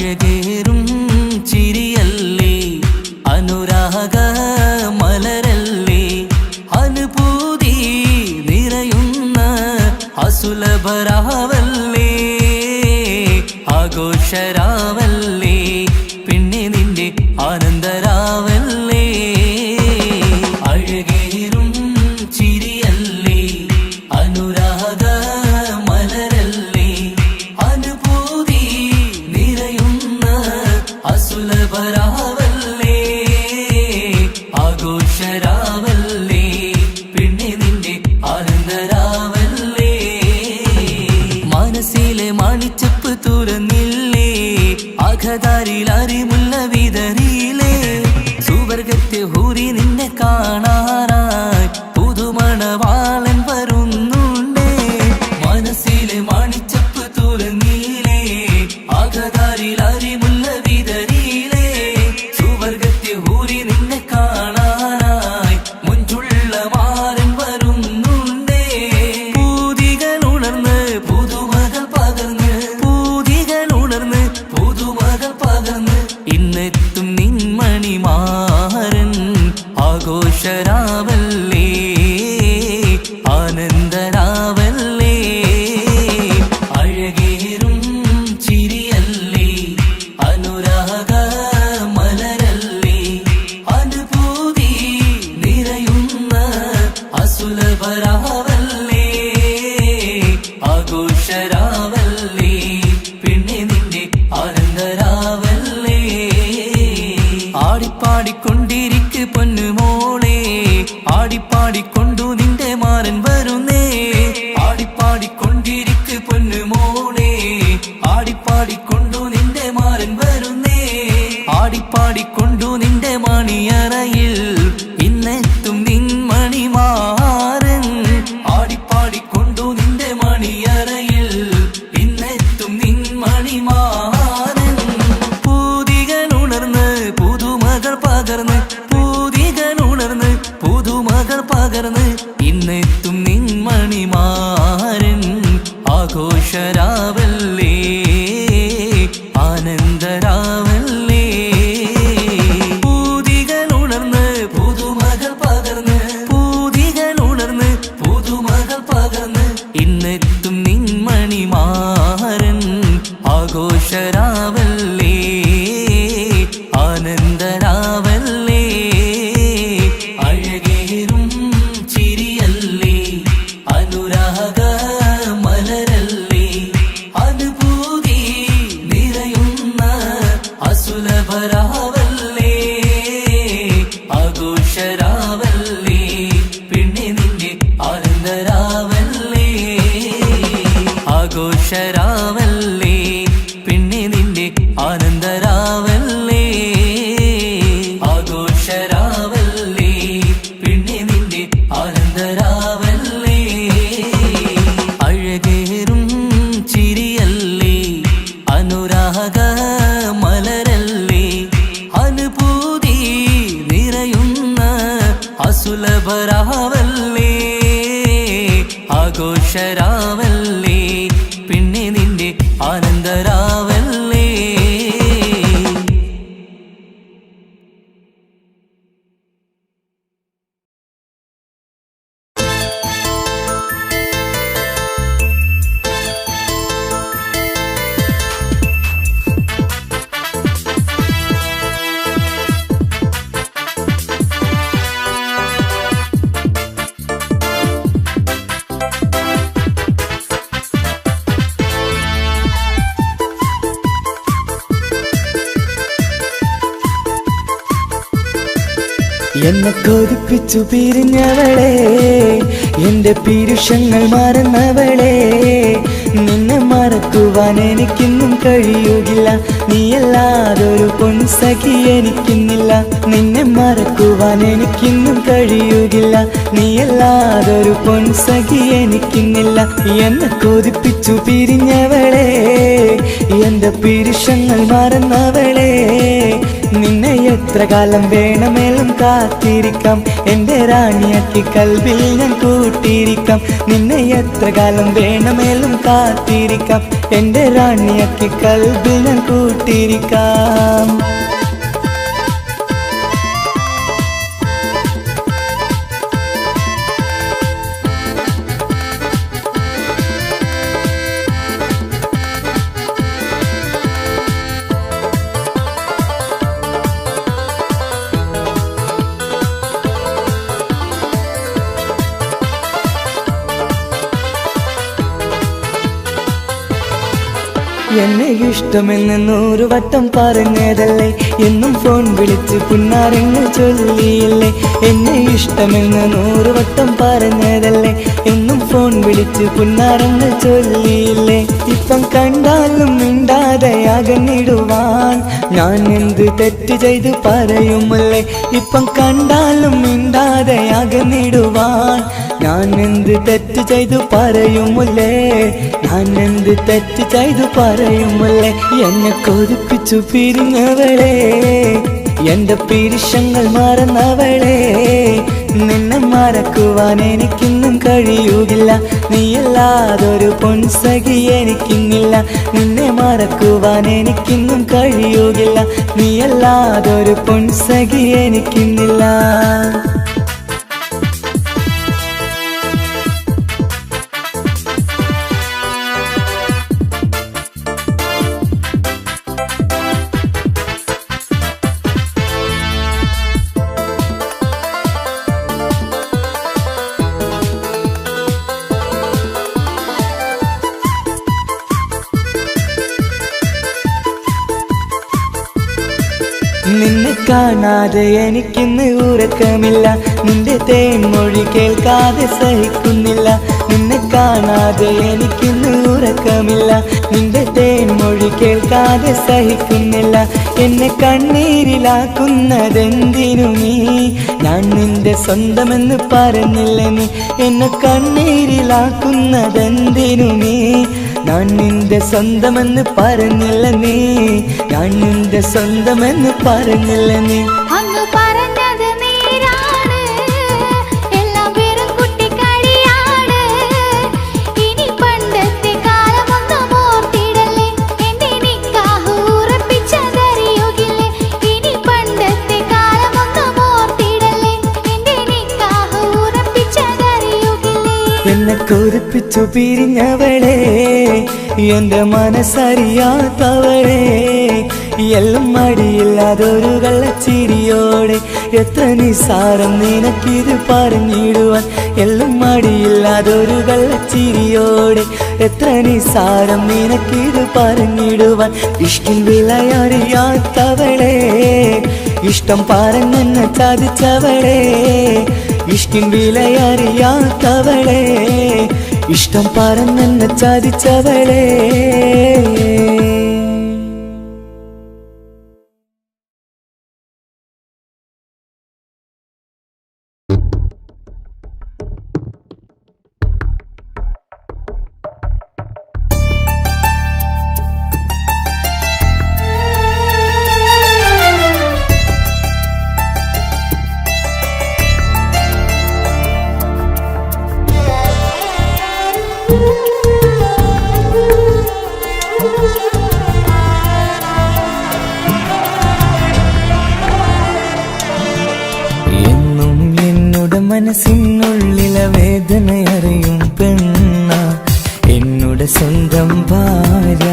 അഴകേറും ചിരിയല്ലേ അനുരാഗ മലരല്ലേ അനുഭൂതി നിറയുന്ന അസുലഭരാവല്ലേ ആഘോഷരാവല്ലേ പിന്നെ നിന്റെ ആനന്ദരാവല്ലേ അഴകേറും ചിരിയല്ലേ അനുരാഗ മലരല്ലേ അനുഭൂതി നിറയുന്ന അസുലഭരാവല്ലേ ആഘോഷരാവല്ലേ പിന്നെ നിന്റെ ആനന്ദരാവല്ലേ മനസ്സിലെ മാണിച്ചപ്പ് തുറന്നില്ലേ അഖദാരിൽ അറിമുല്ല വിതറിയില്ലേ സുവർഗത്തെ ഹൂറി നിന്നെ കാണാനായി പുതുമണവാളൻ വരുന്നുണ്ടേ മനസ്സിലെ മാണിച്ചപ്പ് തുറന്നില്ലേ അഖദാരിൽ അറിമുല്ല വിതറിയില്ലേ സുവർഗത്തെ ഹൂറി നിന്നെ കാണാനായി മുഞ്ചുള്ള മാരൻ വരുന്നുണ്ടേ പൂതികൾ ഉണർന്ന് പുതുമകൾ പകർന്ന് പൂതികൾ ഉണർന്ന് പുതുമകൾ പകർന്ന് ഇന്നെത്തും നിൻമണിമാരൻ ആഘോഷരാവല്ലേ ആനന്ദരാവല്ലേ അഴകേറും ചിരിയല്ലേ അനുരാഗ മലരല്ലേ അനുഭൂതി നിറയുന്ന അസുലഭരാവല്ലേ ആഘോഷരാവല്ലേ പിന്നെ നിന്റെ ആനന്ദരാവല്ലേ ആടിപ്പാടിക്കൊണ്ടിരിക്ക് പൊന്നുമോളെ ആടിപ്പാടിക്കൊണ്ടു നിന്റെ മാരൻ വരുന്നേ ആടിപ്പാടിക്കൊണ്ടിരിക്ക് പൊന്നുമോളെ ആടിപ്പാടിക്കൊണ്ടു നിന്റെ മാരൻ വരുന്നേ ആടിപ്പാടിക്കൊണ്ടു നിന്റെ മണിയറയിൽ ഇന്നെത്തും നിൻമണിമാരൻ ആടിപ്പാടിക്കൊണ്ടു നിന്റെ മണിയറയിൽ ഇന്നെത്തും നിൻമണിമാരൻ പൂതികൾ ഉണർന്ന് പുതുമകൾ പകർന്ന് പൂതികൾ ഉണർന്ന് പുതുമകൾ പകർന്ന് ഇന്നെത്തും നിൻമണിമാരൻ ആഘോഷരാവല്ലേ ആനന്ദരാവല്ലേ പൂതികൾ ഉണർന്ന് പുതുമകൾ പകർന്ന് പൂതികൾ ഉണർന്ന് പുതുമകൾ പകർന്ന് ഇന്നെത്തും നിൻമണിമാരൻ ആഘോഷരാവല്ലേ ആനന്ദരാവല്ലേ അഴകേറും ചിരിയല്ലേ അനുരാഗ മലരല്ലേ അനുഭൂതി നിറയുന്ന അസുലഭരാവല്ലേ ആഘോഷരാവല്ലേ പിന്നെ നിന്റെ ആനന്ദരാവല്ലേ ആഘോഷരാവല്ലേ പിന്നെ നിന്റെ ആനന്ദരാവല്ലേ ആഘോഷരാവല്ലേ പിന്നെ നിന്റെ ആനന്ദരാവല്ലേ അഴകേറും ചിരിയല്ലേ അനുരാഗ മലരല്ലേ അനുഭൂതി നിറയുന്ന അസുലഭരാവല്ലേ ആഘോഷരാവല്ലേ പിന്നെ നിന്റെ ആനന്ദരാവല്ലേ എന്നെ കൊതിപ്പിച്ചു പിരിഞ്ഞവളെ എന്റെ പീരുഷങ്ങൾ മറന്നവളെ നിന്നെ മറക്കുവാൻ എനിക്കിന്നും കഴിയുകില്ല നീയല്ലാതൊരു പൊൻസഖി എനിക്കിന്നില്ല നിന്നെ മറക്കുവാൻ എനിക്കിന്നും കഴിയുകില്ല നീയല്ലാതൊരു പൊൻസഖി എനിക്കിന്നില്ല എന്നെ കൊതിപ്പിച്ചു പിരിഞ്ഞവളെ എന്റെ പീരുഷങ്ങൾ മറന്നവളെ നിന്നെ എത്ര കാലം വേണമെങ്കിലും കാത്തിരിക്കാം എന്റെ റാണിയാക്കി കൽവിൽ ഞാൻ കൂട്ടിയിരിക്കാം നിന്നെ എത്ര കാലം വേണമെങ്കിലും കാത്തിരിക്കാം എന്റെ റാണിയാക്കി കൽവിൽ ഞാൻ കൂട്ടിയിരിക്കാം എന്നെ ഇഷ്ടമെന്ന് 100 വട്ടം പറഞ്ഞതല്ലേ എന്നും ഫോൺ വിളിച്ച് പുന്നാരങ്ങൾ ചൊല്ലിയില്ലേ എന്നെ ഇഷ്ടമെന്ന് 100 വട്ടം പറഞ്ഞതല്ലേ എന്നും ഫോൺ വിളിച്ച് പുന്നാരങ്ങൾ ചൊല്ലിയില്ലേ ഇപ്പം കണ്ടാലും മിണ്ടാതെ അകന്നിടുവാൻ ഞാൻ എന്ത് തെറ്റ് ചെയ്ത് പറയുമല്ലേ ഇപ്പം കണ്ടാലും മിണ്ടാതെ അകന്നിടുവാൻ ഞാൻ എന്ത് തെറ്റ് ചെയ്തു പറയുമല്ലേ ഞാൻ എന്ത് തെറ്റ് ചെയ്തു പറയുമല്ലേ എന്നെ കൊതിപ്പിച്ചു പിരിഞ്ഞവളെ എന്റെ പിരിശങ്ങൾ മറന്നവളെ നിന്നെ മറക്കുവാൻ എനിക്കിന്നും കഴിയുകില്ല നീയല്ലാതൊരു പൊൻസഖി എനിക്കിന്നില്ല നിന്നെ മറക്കുവാൻ എനിക്കിന്നും കഴിയുകില്ല നീയല്ലാതൊരു പൊൻസഖി എനിക്കിന്നില്ല നിന്നെ കാണാതെ എനിക്കിന്ന് ഉറക്കമില്ല നിന്റെ തേൻമൊഴി കേൾക്കാതെ സഹിക്കുന്നില്ല നിന്നെ കാണാതെ എനിക്കിന്ന് ഉറക്കമില്ല നിന്റെ തേൻമൊഴി കേൾക്കാതെ സഹിക്കുന്നില്ല എന്നെ കണ്ണീരിലാക്കുന്നതെന്തിനു നീ ഞാൻ നിന്റെ സ്വന്തമെന്ന് പറഞ്ഞില്ല നീ എന്നെ കണ്ണീരിലാക്കുന്നതെന്തിനു നീ ഞാൻ നിന്റെ സ്വന്തമെന്ന് പറഞ്ഞില്ല നീ ഞാൻ നിന്റെ സ്വന്തമെന്ന് പറഞ്ഞില്ല നീ അങ്ങ് പറഞ്ഞത് നേരാണ് എല്ലാം വെറും കുട്ടിക്കളിയാണ് ഇനി പണ്ടത്തെ കാലമൊന്നും ഓർത്തിടല്ലേ എന്റെ നിക്കാഹ് ഉറപ്പിച്ചതറിയുകില്ലേ ഇനി പണ്ടത്തെ കാലമൊന്നും ഓർത്തിടല്ലേ എന്റെ നിക്കാഹ് ഉറപ്പിച്ചതറിയുകില്ലേ എന്നെ കൊതിപ്പിച്ചു പിരിഞ്ഞവളെ എന്റെ മനസ്സറിയാത്തവളെ എല്ലാം മടിയില്ലാതൊരു കള്ളച്ചിരിയോടെ എത്ര നിസാരം നിനക്കിത് പറഞ്ഞിടുവാൻ എല്ലാം മടിയില്ലാതൊരു കള്ളച്ചിരിയോടെ എത്ര നിസാരം നിനക്കിത് പറഞ്ഞിടുവാൻ ഇഷ്കിൻ വിലയറിയാത്തവളെ ഇഷ്ടം പറഞ്ഞെന്നെ ചതിച്ചവളെ ഇഷ്കിൻ വിലയറിയാത്തവളെ ഇഷ്ടം പറഞ്ഞെന്നെ ചതിച്ചവളെ മനസ്സിനുള്ളിലെ വേദനയറിയും പെണ്ണ എന്നുടെ സ്വന്തം ഭാര്യ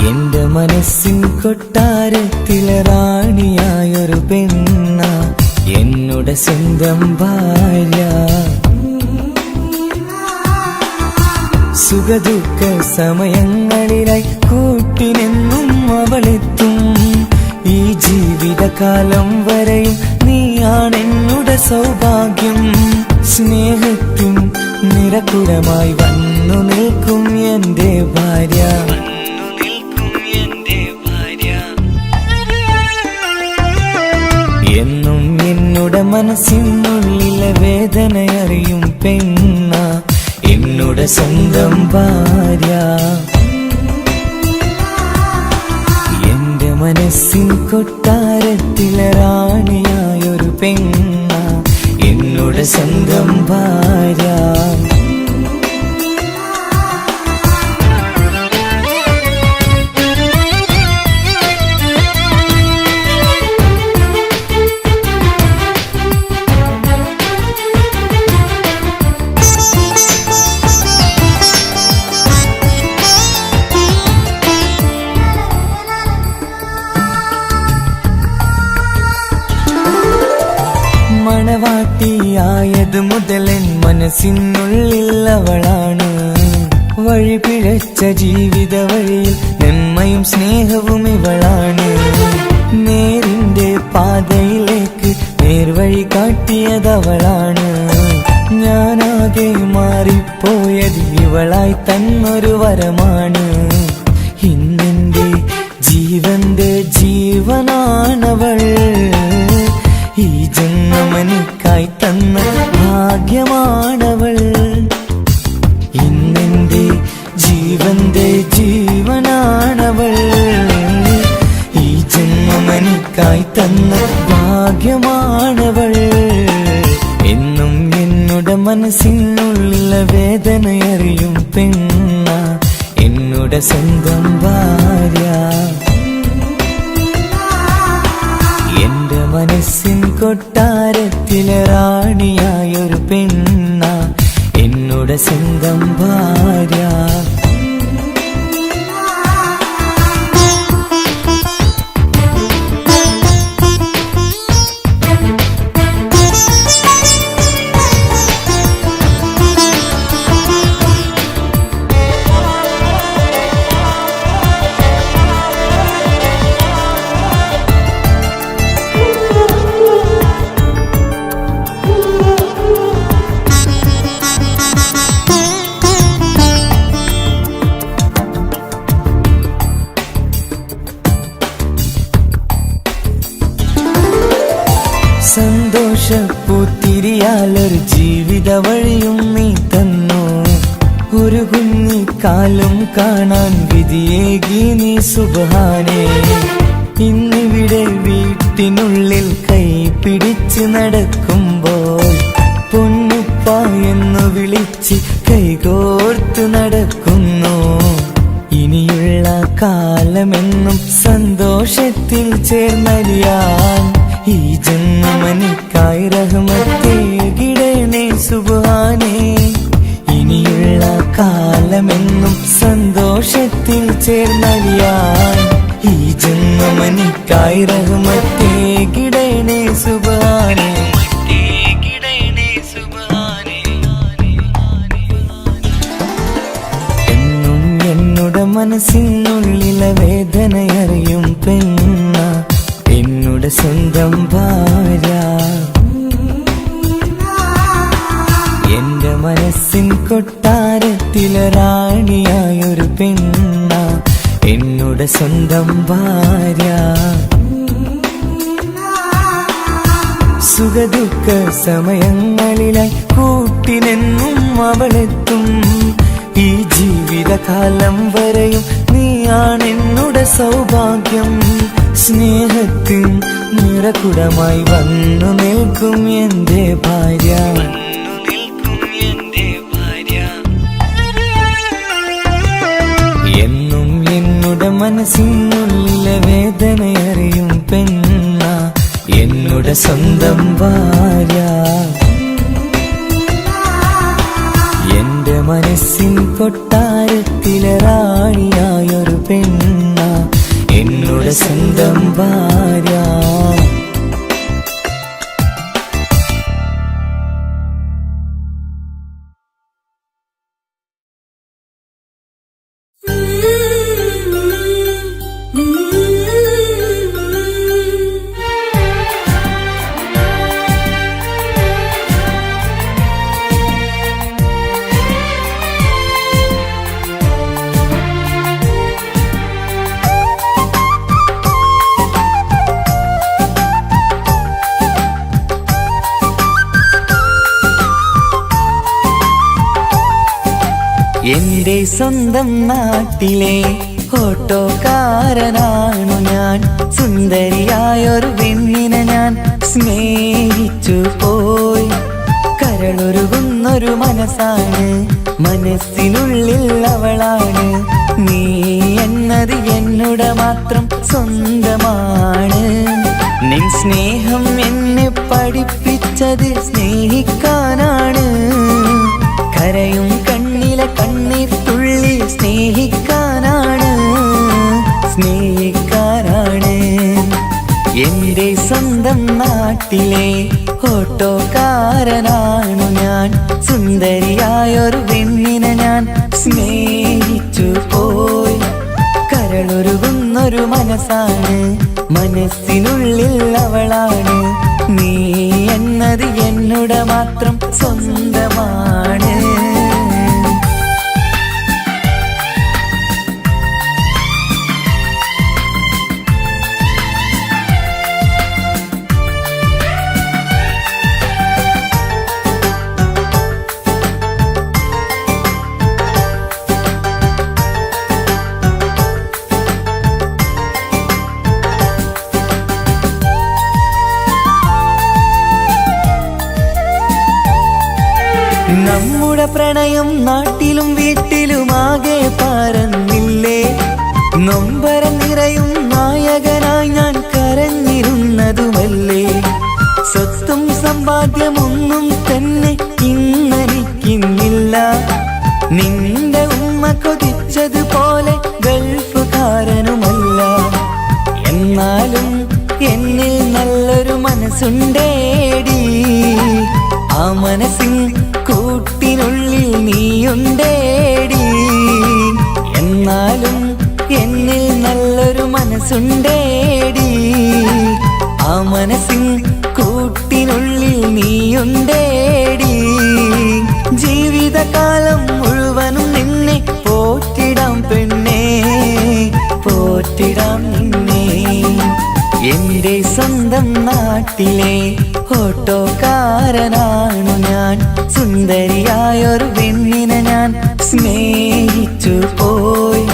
എന്റെ മനസ്സിൻ കൊട്ടാരത്തിലെ റാണിയായൊരു പെണ്ണ എന്നുടെ സ്വന്തം ഭാര്യ സുഖദുഃഖ സമയങ്ങളിലായി കൂട്ടിനെന്നും അവളെത്തും ഈ ജീവിതകാലം വരെയും നീയാണെന്നുടെ സൗഭാഗ്യം സ്നേഹത്തിൻ നിറകുടമായി വന്നു നിൽക്കും എന്റെ ഭാര്യ എന്നും എന്നുടെ മനസ്സിനുള്ളിലെ വേദനയറിയും പെണ്ണ എന്നുടെ സ്വന്തം ഭാര്യ മനസ്സിൻ കൊട്ടാരത്തിലെ റാണിയായൊരു പെണ്ണ എന്നോട് സ്വന്തം ഭാര്യ. മണവാട്ടിയായത് മുതലൻ മനസ്സിനുള്ളിൽ അവളാണ്. വഴി പിഴച്ച ജീവിത വഴിയിൽ നന്മയും സ്നേഹവും ഇവളാണ്. നേരിന്റെ പാതയിലേക്ക് നേർവഴി കാട്ടിയതവളാണ്. ഞാനാകെ മാറിപ്പോയത് ഇവളായി തന്നൊരു വരമാണ്. ഇന്നെന്റെ ജീവന്റെ ജീവനാണവൾ. ഈ ജന്മമെനിക്കായി തന്ന ഭാഗ്യമാണവൾ. ഇന്നെന്റെ ജീവന്റെ ജീവനാണവൾ. ഈ ജന്മമെനിക്കായി തന്ന ഭാഗ്യമാണവൾ. എന്നും എന്നുടെ മനസ്സിനുള്ളിലെ വേദനയറിയും പെണ്ണ എന്നുടെ സ്വന്തം ഭാര്യ. എന്റെ മനസ്സിൻ കൊട്ടാരത്തിലെ റാണിയായൊരു പെണ്ണ എന്നുടെ സ്വന്തം ഭാര്യ. സന്തോഷപ്പൂത്തിരിയാലൊരു ജീവിത വഴിയും നീ തന്നു. ഒരു കുഞ്ഞിക്കാലും കാണാൻ വിധിയേകി നീ സുബ്ഹാനേ. ഇന്നിവിടെ വീട്ടിനുള്ളിൽ കൈ പിടിച്ച് നടക്കുമ്പോൾ പൊന്നുപ്പ എന്ന് വിളിച്ച് കൈകോർത്ത് നടക്കുന്നു. ഇനിയുള്ള കാലമെന്നും സന്തോഷത്തിൽ ചേർന്നലിയാൻ ഈ ജന്മമെനിക്കായി റഹ്മത്തേകിടണേ സുബ്ഹാനേ. ഇനിയുള്ള കാലമെന്നും സന്തോഷത്തിൽ ചേർന്നലിയാൻ ഈ ജന്മമെനിക്കായി റഹ്മത്തേകിടണേ സുബ്ഹാനേ. എന്നും എന്നുടെ മനസ്സിനുള്ളിലെ വേദനയറിയും പെണ്ണ എന്നുടെ സ്വന്തം ഭാര്യ. എന്റെ മനസ്സിൻ കൊട്ടാരത്തിലെ റാണിയായൊരു പെണ്ണ എന്നുടെ സ്വന്തം ഭാര്യ. സുഖദുഃഖ സമയങ്ങളിലായി കൂട്ടിനെന്നും അവളെത്തും. ഈ ജീവിതകാലം വരെയും നീയാണെന്നുടെ സൗഭാഗ്യം. സ്നേഹത്തിൻ നിറകുടമായി വന്നു നിൽക്കും എന്റെ ഭാര്യ. എന്നും എന്നുടെ മനസ്സിനുള്ളിലെ വേദനയറിയും പെണ്ണ എന്നുടെ സ്വന്തം ഭാര്യ. എന്റെ മനസ്സിൻ കൊട്ടാരത്തിലെ റാണിയായൊരു പെണ്ണ എന്നുടെ സ്വന്തം ഭാര്യ. എന്റെ സ്വന്തം നാട്ടിലെ ഓട്ടോക്കാരനാണു ഞാൻ. സുന്ദരിയായൊരു പെണ്ണിനെ ഞാൻ സ്നേഹിച്ചു പോയി. കരളൊരുകുന്നൊരു മനസ്സാണ്, മനസ്സിനുള്ളിൽ അവളാണ്. നീ എന്നത് എന്നുടെ മാത്രം സ്വന്തമാണ്. നിൻ സ്നേഹം എന്നെ പഠിപ്പിച്ചത് സ്നേഹിക്കാനാണ്. കരയും കണ്ണിലെ കണ്ണീർ തുള്ളി സ്നേഹിക്കാനാണ്, സ്നേഹിക്കാനാണ്. എന്റെ സ്വന്തം നാട്ടിലെ ഓട്ടോക്കാരനാണു ഞാൻ. സുന്ദരിയായൊരു പെണ്ണിനെ ഞാൻ സ്നേഹിച്ചു പോയി. കരളൊരുകുന്നൊരു മനസ്സാണ്, മനസ്സിനുള്ളിൽ അവളാണ്. നീ എന്നത് എന്നുടെ മാത്രം സ്വന്തമാണ്. നമ്മുടെ പ്രണയം നാട്ടിലും വീട്ടിലുമാകെ പരന്നില്ലേ. നൊമ്പരം നിറയും നായകനായി ഞാൻ കരഞ്ഞിരുന്നതുമല്ലേ. സ്വത്തും സമ്പാദ്യമൊന്നും തന്നെ ഇന്നെനിക്കിന്നില്ല. നിന്റെ ഉമ്മ കൊതിച്ചതുപോലെ ഗൾഫുകാരനുമല്ല. എന്നാലും എന്നിൽ നല്ലൊരു മനസ്സുണ്ടേടി. ആ മനസ്സിൻ കൂട്ടിനുള്ളിൽ നീയുണ്ടേടി. എന്നാലും എന്നിൽ നല്ലൊരു മനസ്സുണ്ടേടി. ആ മനസ്സിൻ കൂട്ടിനുള്ളിൽ നീയുണ്ടേടി. ജീവിതകാലം മുഴുവനും നിന്നെ പോറ്റിടാം പെണ്ണേ, പോറ്റിടാം നിന്നെ. എന്റെ സ്വന്തം നാട്ടിലെ ഓട്ടോക്കാരനാണു ഞാൻ. സുന്ദരിയായൊരു പെണ്ണിനെ ഞാൻ സ്നേഹിച്ചു പോയി.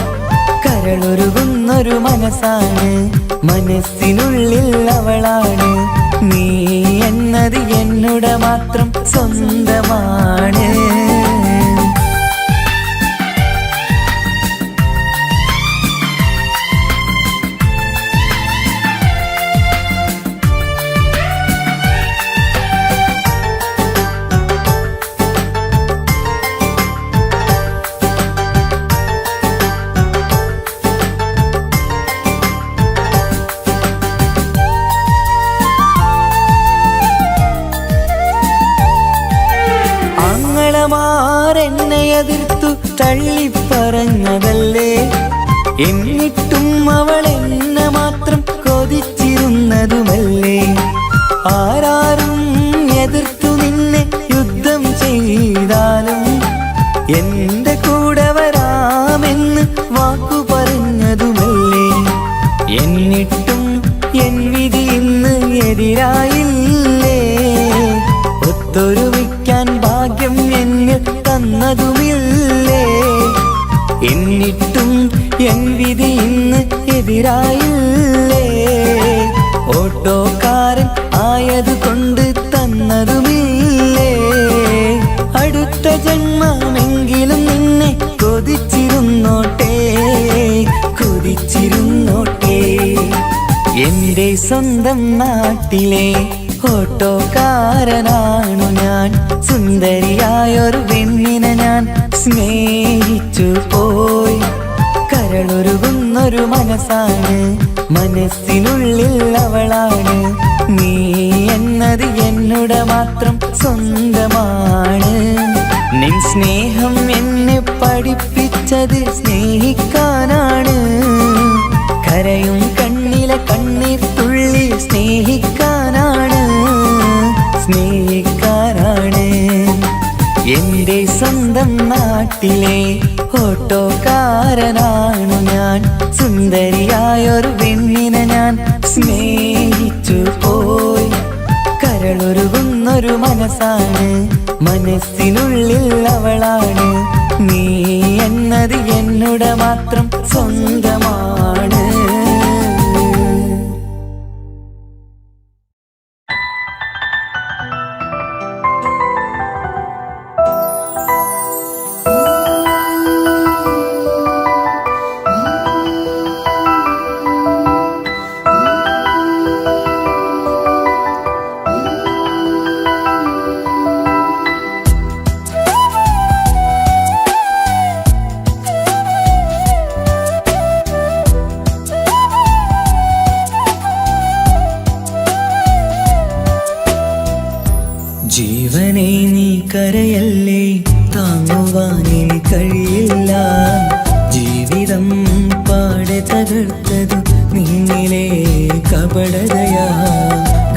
കരളൊരുകുന്നൊരു മനസ്സാണ്, മനസ്സിനുള്ളിൽ അവളാണ്. നീ എന്നത് എന്നുടെ മാത്രം സ്വന്തമാണ്. എന്നെ എതിർത്തു തള്ളിപ്പറഞ്ഞതല്ലേ. എന്നിട്ടും അവൾ എന്നെ മാത്രം കൊതിച്ചിരുന്നതുമല്ലേ. ആരാരും എതിർത്തു നിന്നെ യുദ്ധം ചെയ്താലും എന്റെ കൂടെ വരാമെന്ന് വാക്കു പറഞ്ഞതുമല്ലേ. എന്നിട്ടും എൻ വിധി ഇന്ന് എതിരായില്ലേ. ഒത്തൊരുമിക്കാൻ ഭാഗ്യം എന്നിൽ തന്നതുമില്ലേ. എന്നിട്ടും എൻ വിധി ഇന്ന് എതിരായില്ലേ. ഓട്ടോക്കാരൻ ആയതുകൊണ്ട് തന്നതുമില്ലേ. അടുത്ത ജന്മമെങ്കിലും നിന്നെ കൊതിച്ചിരുന്നോട്ടെ, കൊതിച്ചിരുന്നോട്ടെ. എന്റെ സ്വന്തം നാട്ടിലെ ഓട്ടോക്കാരനാണു ഞാൻ. സുന്ദരിയായൊരു പെണ്ണിനെ ഞാൻ സ്നേഹിച്ചു പോയി. കരളൊരുകുന്നൊരു മനസ്സാണ്, മനസ്സിനുള്ളിൽ അവളാണ്. നീ എന്നത് എന്നുടെ മാത്രം സ്വന്തമാണ്. നിൻ സ്നേഹം എന്നെ പഠിപ്പിച്ചത് സ്നേഹിക്കാനാണ്. കരയും കണ്ണിലെ കണ്ണീർ തുള്ളി സ്നേഹിക്കാനാണ്, സ്നേഹിക്കാനാണ്. എന്റെ സ്വന്തം നാട്ടിലെ ഓട്ടോക്കാരനാണു ഞാൻ. സുന്ദരിയായൊരു പെണ്ണിനെ ഞാൻ സ്നേഹിച്ചു പോയി. കരളൊരുകുന്നൊരു മനസ്സാണ്, മനസ്സിനുള്ളിൽ അവളാണ്. നീ എന്നത് എന്നുടെ മാത്രം സ്വന്തമാണ്. ജീവനെ നീ കരയല്ലേ, താങ്ങുവാനിനി കഴിയില്ല. ജീവിതം പാടെ തകർത്തതു നിന്നിലെ കപടതയാ.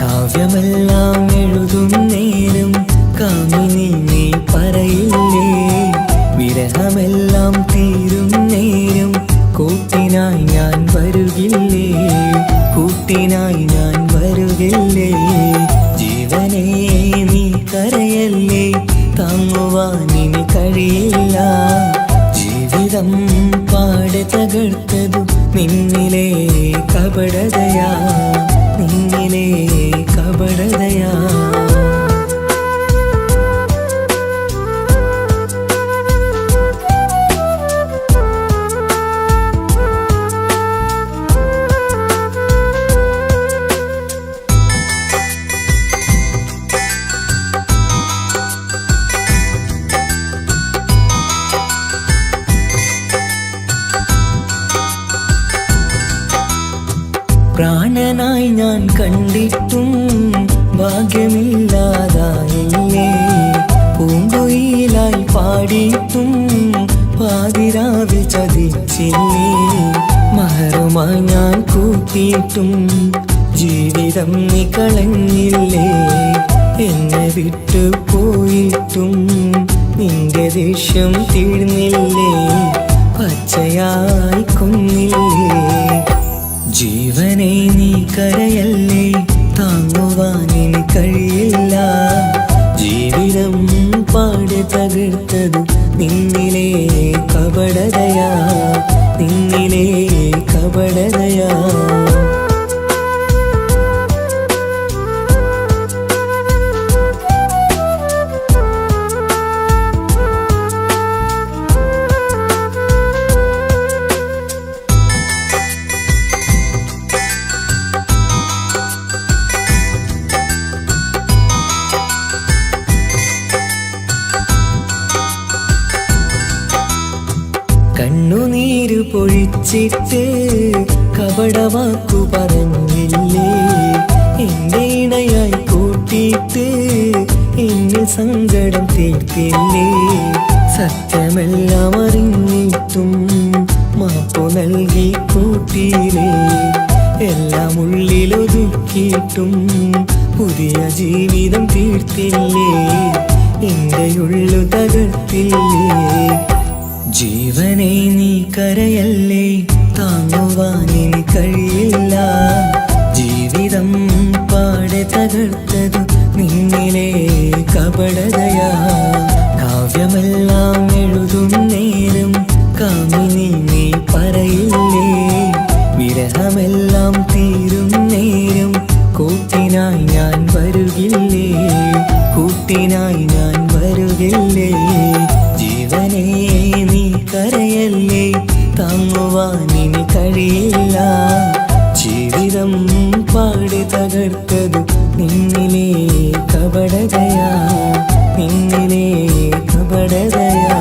കാവ്യമെല്ലാം എഴുതും നേരം കാമിനി നീ പറയില്ലേ. വിരഹമെല്ലാം തീരും നേരം കൂട്ടിനായി ഞാൻ വരുകില്ലേ, കൂട്ടിനായി ഞാൻ വരുകില്ലേ. ജീവനെ നീ കരയല്ലേ, താങ്ങുവാനിനി കഴിയില്ല. ജീവിതം പാടെ തകർത്തതു നിന്നിലെ കപടതയാ, നിന്നിലെ കപടതയാ. പ്രാണനായി ഞാൻ കണ്ടിട്ടും ഭാഗ്യമില്ലാതായില്ലേ. പൂങ്കുയിലായി പാടിയിട്ടും പാതിരാവിൽ ചതിച്ചില്ലേ. മഹറുമായി ഞാൻ കൂട്ടിയിട്ടും ജീവിതം നീ കളഞ്ഞില്ലേ. എന്നെ വിട്ടു പോയിട്ടും നിന്റെ ദേഷ്യം തീർന്നില്ലേ, പച്ചയായി കൊന്നില്ലേ. ജീവനെ നീ കരയല്ലേ, താങ്ങുവാനിനി കഴിയില്ല. ജീവിതം പാടെ തകർത്തതു നിന്നിലെ കപടതയാ, നിന്നിലെ കപടതയാ. കണ്ണുനീര് പൊഴിച്ചിട്ട് കപടവാക്കു പറഞ്ഞില്ലേ. എന്റെ ഇണയായി കൂട്ടിയിട്ട് എന്നിൽ സങ്കടം തീർത്തില്ലേ. സത്യമെല്ലാം അറിഞ്ഞിട്ടും മാപ്പു നൽകി കൂട്ടിയില്ലേ. എല്ലാം ഉള്ളിലൊതുക്കിയിട്ടും പുതിയ ജീവിതം തീർത്തില്ലേ. എന്റെ ഉള്ളു തകർത്തില്ലേ. ജീവനെ നീ കരയല്ലേ, താങ്ങുവാനിനി കഴിയില്ല. ജീവിതം പാടെ തകർത്തതു നിന്നിലെ കപടതയാ. കാവ്യമെല്ലാം എഴുതും നേരം കാമിനി നീ പറയില്ലേ. വിരഹമെല്ലാം തീരും നേരം കൂട്ടിനായി ഞാൻ വരുകില്ലേ, കൂട്ടിനായി ഞാൻ വരുകില്ലേ. ജീവനെ നീ കരയല്ലേ, താങ്ങുവാനിനി കഴിയില്ല. ജീവിതം പാടെ തകർത്തതു നിന്നിലെ കപടതയാ, നിന്നിലെ കപടതയാ.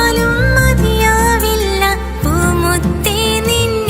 ും മതിയാവില്ല പൂമുത്തേ നിന്നെ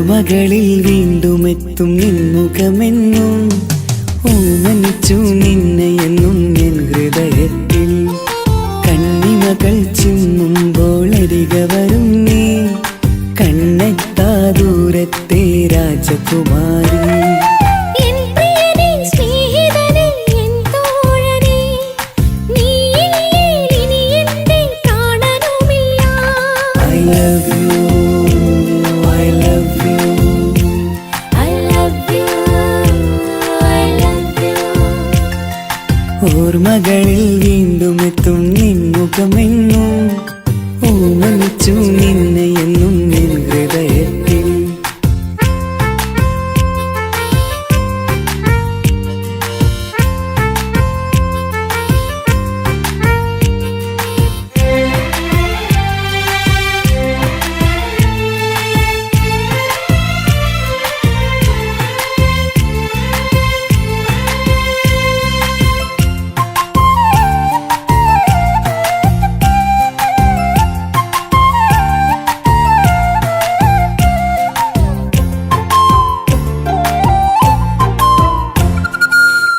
ഓർമ്മകളിൽ വീണ്ടും എത്തും നിൻമുഖമെന്നും ഓമനിച്ചു നിന്നെ എന്നും എൻ ഹൃദയത്തിൽ കണ്ണിമകൾ ചിമ്മുമ്പോൾ അരിക വരും നീ കണ്ണെത്താ ദൂരത്തെ രാജകുമാരി എൻ പ്രിയനേ സ്നേഹിതനേ എൻ തോഴനേ നീയില്ലേ ഇനി എന്റെ പ്രാണനുമില്ല I love you, I love you. I love you I love you ഓർമ്മകളിൽ വീണ്ടും എത്തും നിൻമുഖമെന്നും ഓമനിച്ചു നിന്നെ എന്നും എൻ ഹൃദയത്തിൽ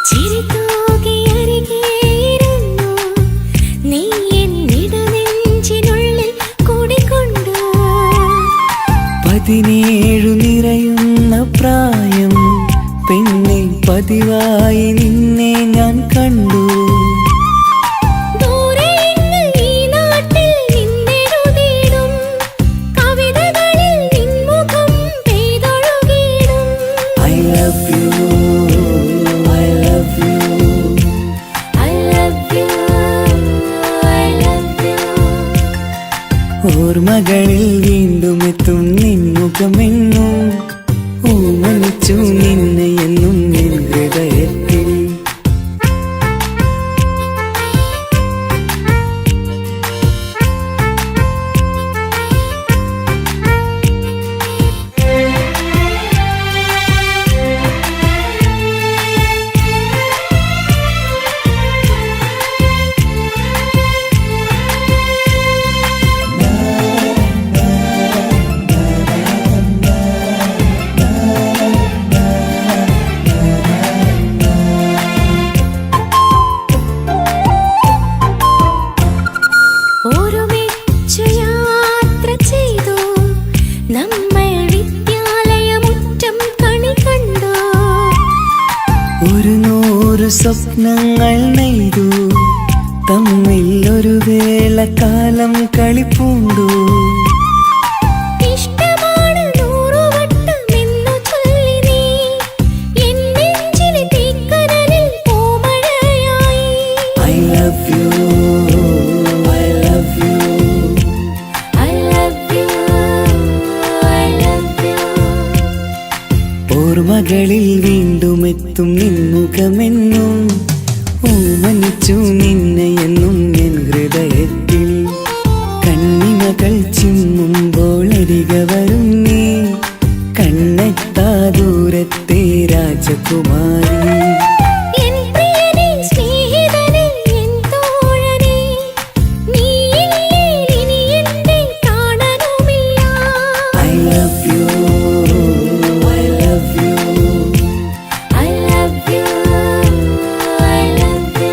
ചിരിതൂകി അരികെയിരുന്നു നീ എന്നിടനെഞ്ചിനുള്ളിൽ കുടികൊണ്ടു 17 നിറയുന്ന പ്രായം പെണ്ണെ പതിവായി നിന്നെ ഞാൻ കണ്ടു ദൂരെയെങ്ങ് ഈ നാട്ടിൽ നിന്നെഴുതിയിടും കവിതകളിൽ നിൻമുഖം പെയ്തൊഴുകിയിടും I love you, I love you. I love you I love you ഓർമ്മകളിൽ വീണ്ടും എത്തും നിൻമുഖമെന്നും ഓമനിച്ചു നിന്നെ എന്നും എൻ ഹൃദയത്തിൽ ഒരുമിച്ചു യാത്ര ചെയ്തു നമ്മൾ വിദ്യാലയമുറ്റം കണി കണ്ടു 100 സ്വപ്നങ്ങൾ നെയ്തു തമ്മിൽ ഒരു വേള കാലം കളിപ്പൂണ്ടു ഇഷ്ടമാണ് 100 വട്ടമെന്നു ചൊല്ലി നീ എൻ നെഞ്ചിലെ തീക്കനലിൽ പൂമഴയായി I love you, I love you. I love you I love you ഓർമ്മകളിൽ വീണ്ടും എത്തും നിൻമുഖമെന്നും ഓമനിച്ചു നിന്നെ എന്നും എൻ ഹൃദയത്തിൽ കണ്ണിമകൾ ചിമ്മുമ്പോൾ അരിക വരും നീ കണ്ണെത്താ ദൂരത്തെ രാജകുമാരി എൻ പ്രിയനേ സ്നേഹിതനേ എൻ തോഴനേ നീയില്ലേ ഇനി എന്റെ പ്രാണനുമില്ല I love you, I love you. I love you I love you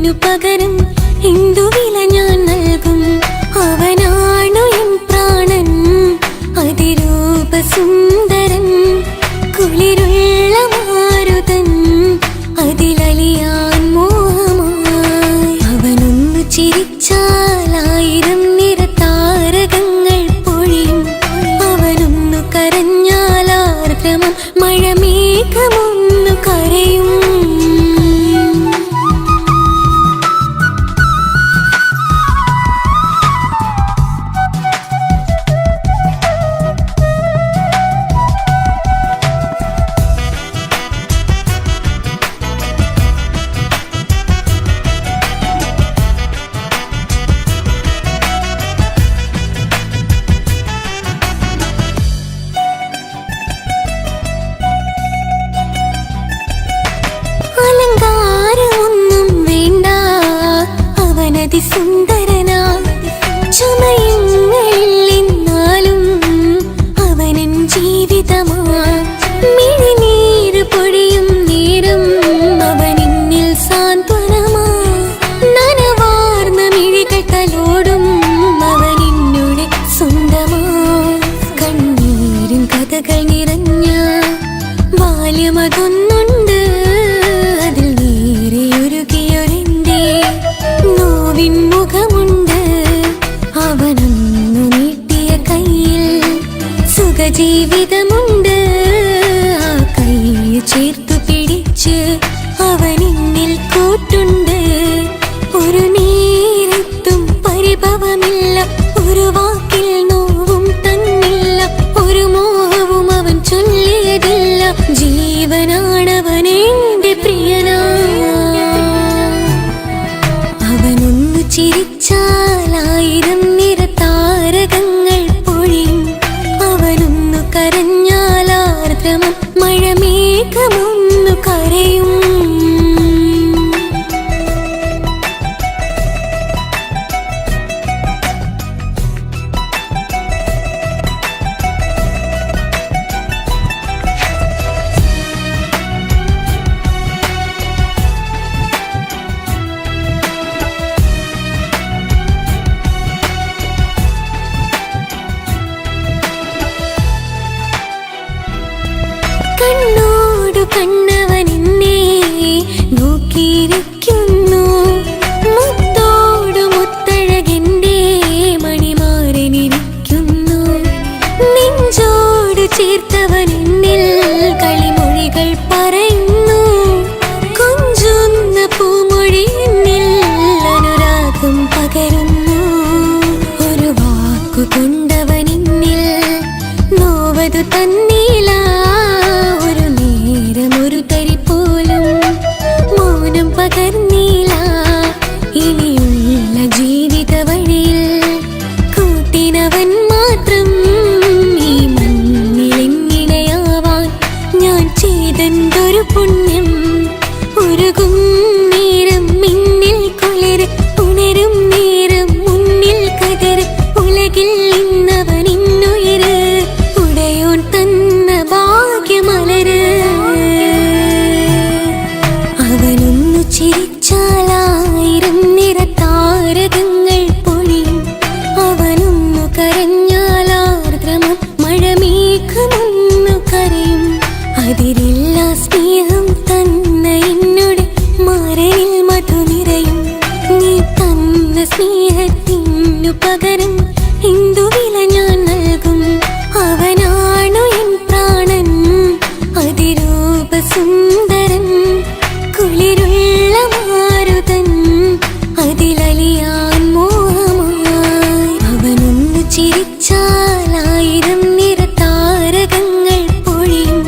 സ്നേഹത്തിനു പകരം എന്തു വില ഞാൻ നൽകും? അവനാണു എൻ പ്രാണൻ, അതിരൂപ സുന്ദരൻ, കുളിരുള്ള മാരുതൻ, അതിലലിയാൻ മോഹമായി. അവനൊന്നു ചിരിച്ചാൽ 1000 നിറതാരകങ്ങൾ പൊഴിയും. അവനൊന്നു കരഞ്ഞാൽ ആർദ്രമം മഴമേഘമൊന്നു കരയും. അലങ്കാരമൊന്നും വേണ്ട, അവനതി സുന്ദരനാ. ചമയങ്ങളിൽ എന്നാലും അവനൻ ജീവിതമാ. മിഴിനീര് പൊഴിയും നേരം അവനെന്നിൽ സാന്ത്വനമാ. നനവാർന്ന മിഴികൾ തലോടും അവനെന്നുടെ സ്വന്തമാ. കണ്ണീരും കഥകൾ നിറഞ്ഞ ബാല്യമതൊന്നുണ്ട്, അതിൽ നീരെയൊരുകിയൊരെന്റെ നോവിൻ മുഖമുണ്ട്. അവനൊന്നു നീട്ടിയ കയ്യിൽ സുഖജീവിതമുണ്ട്. ആ കൈ ചേർത്തു പിടിച്ച് അവനെന്നിൽ കൂട്ടുണ്ട്. ഒരു നേരത്തും പരിഭവമില്ല, ഒരു വാക്കിൽ നോവും തന്നില്ല, ഒരു മോഹവും അവൻ ചൊല്ലിയതില്ല. ജീവനാണവനെന്റെ പ്രിയനാ. അവനൊന്നു ചിരിച്ചാൽ 1000 നിറതാരകങ്ങൾ പൊഴിയും. അവനൊന്നു കരഞ്ഞാൽ ആർദ്രമം മഴമേഘമൊന്നു കരയും. കണ്ണോടു കണ്ണവനെന്നെ നോക്കിയിരിക്കുന്നു. മുത്തോടു മുത്തഴകെന്റെ മണിമാരനിരിക്കുന്നു. നെഞ്ചോട് ചേർത്തവനെന്നിൽ കളിമൊഴികൾ പറയുന്നു. കൊഞ്ചുന്ന പൂമൊഴി എന്നിൽ അനുരാഗം പകരുന്നു. ഒരു വാക്കു കൊണ്ടവനെന്നിൽ നോവതു തന്നില്ല. ഒരു നേരമൊരു തരി പോലും മൗനം പകർന്നില്ല. ഇനിയുള്ള ജീവിത വഴിയിൽ കൂട്ടിനവൻ മാത്രം. ഈ മണ്ണിലെങ്ങിണയാവാൻ ഞാൻ ചെയ്തെന്തൊരു പുണ്യം. ഉരുകും നേരം മിന്നിൽ കുളിര്, ഉണരും നേരം മുന്നിൽ കതിര്. ഉലകിൽ ഇന്നവൻ ഇന്നുയിര്, ഉടയോൻ തന്ന ഭാഗ്യമലര്. അവനൊന്നു ചിരിച്ചാൽ 1000 നിറതാരകങ്ങൾ പൊഴിയും. അവനൊന്നു കരഞ്ഞാൽ ആർദ്രമം മഴമേഘമൊന്നു കരയും. അതിരില്ല സ്നേഹം തന്ന എന്നോട് മാരനിൽ മധു നിറയും. നീ തന്ന സ്നേഹത്തിനു പകരം എന്തു വില ഞാൻ നൽകും? അവനാണു എൻ പ്രാണൻ, അതിരൂപ സുന്ദരൻ, കുളിരുള്ള മാരുതൻ, അതിലലിയാൻ മോഹമായി. അവനൊന്നു ചിരിച്ചാൽ 1000 നിറതാരകങ്ങൾ പൊഴിയും.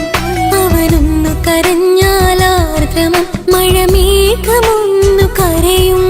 അവനൊന്നു കരഞ്ഞാൽ ആർദ്രമം മഴമേഘമൊന്നു കരയും.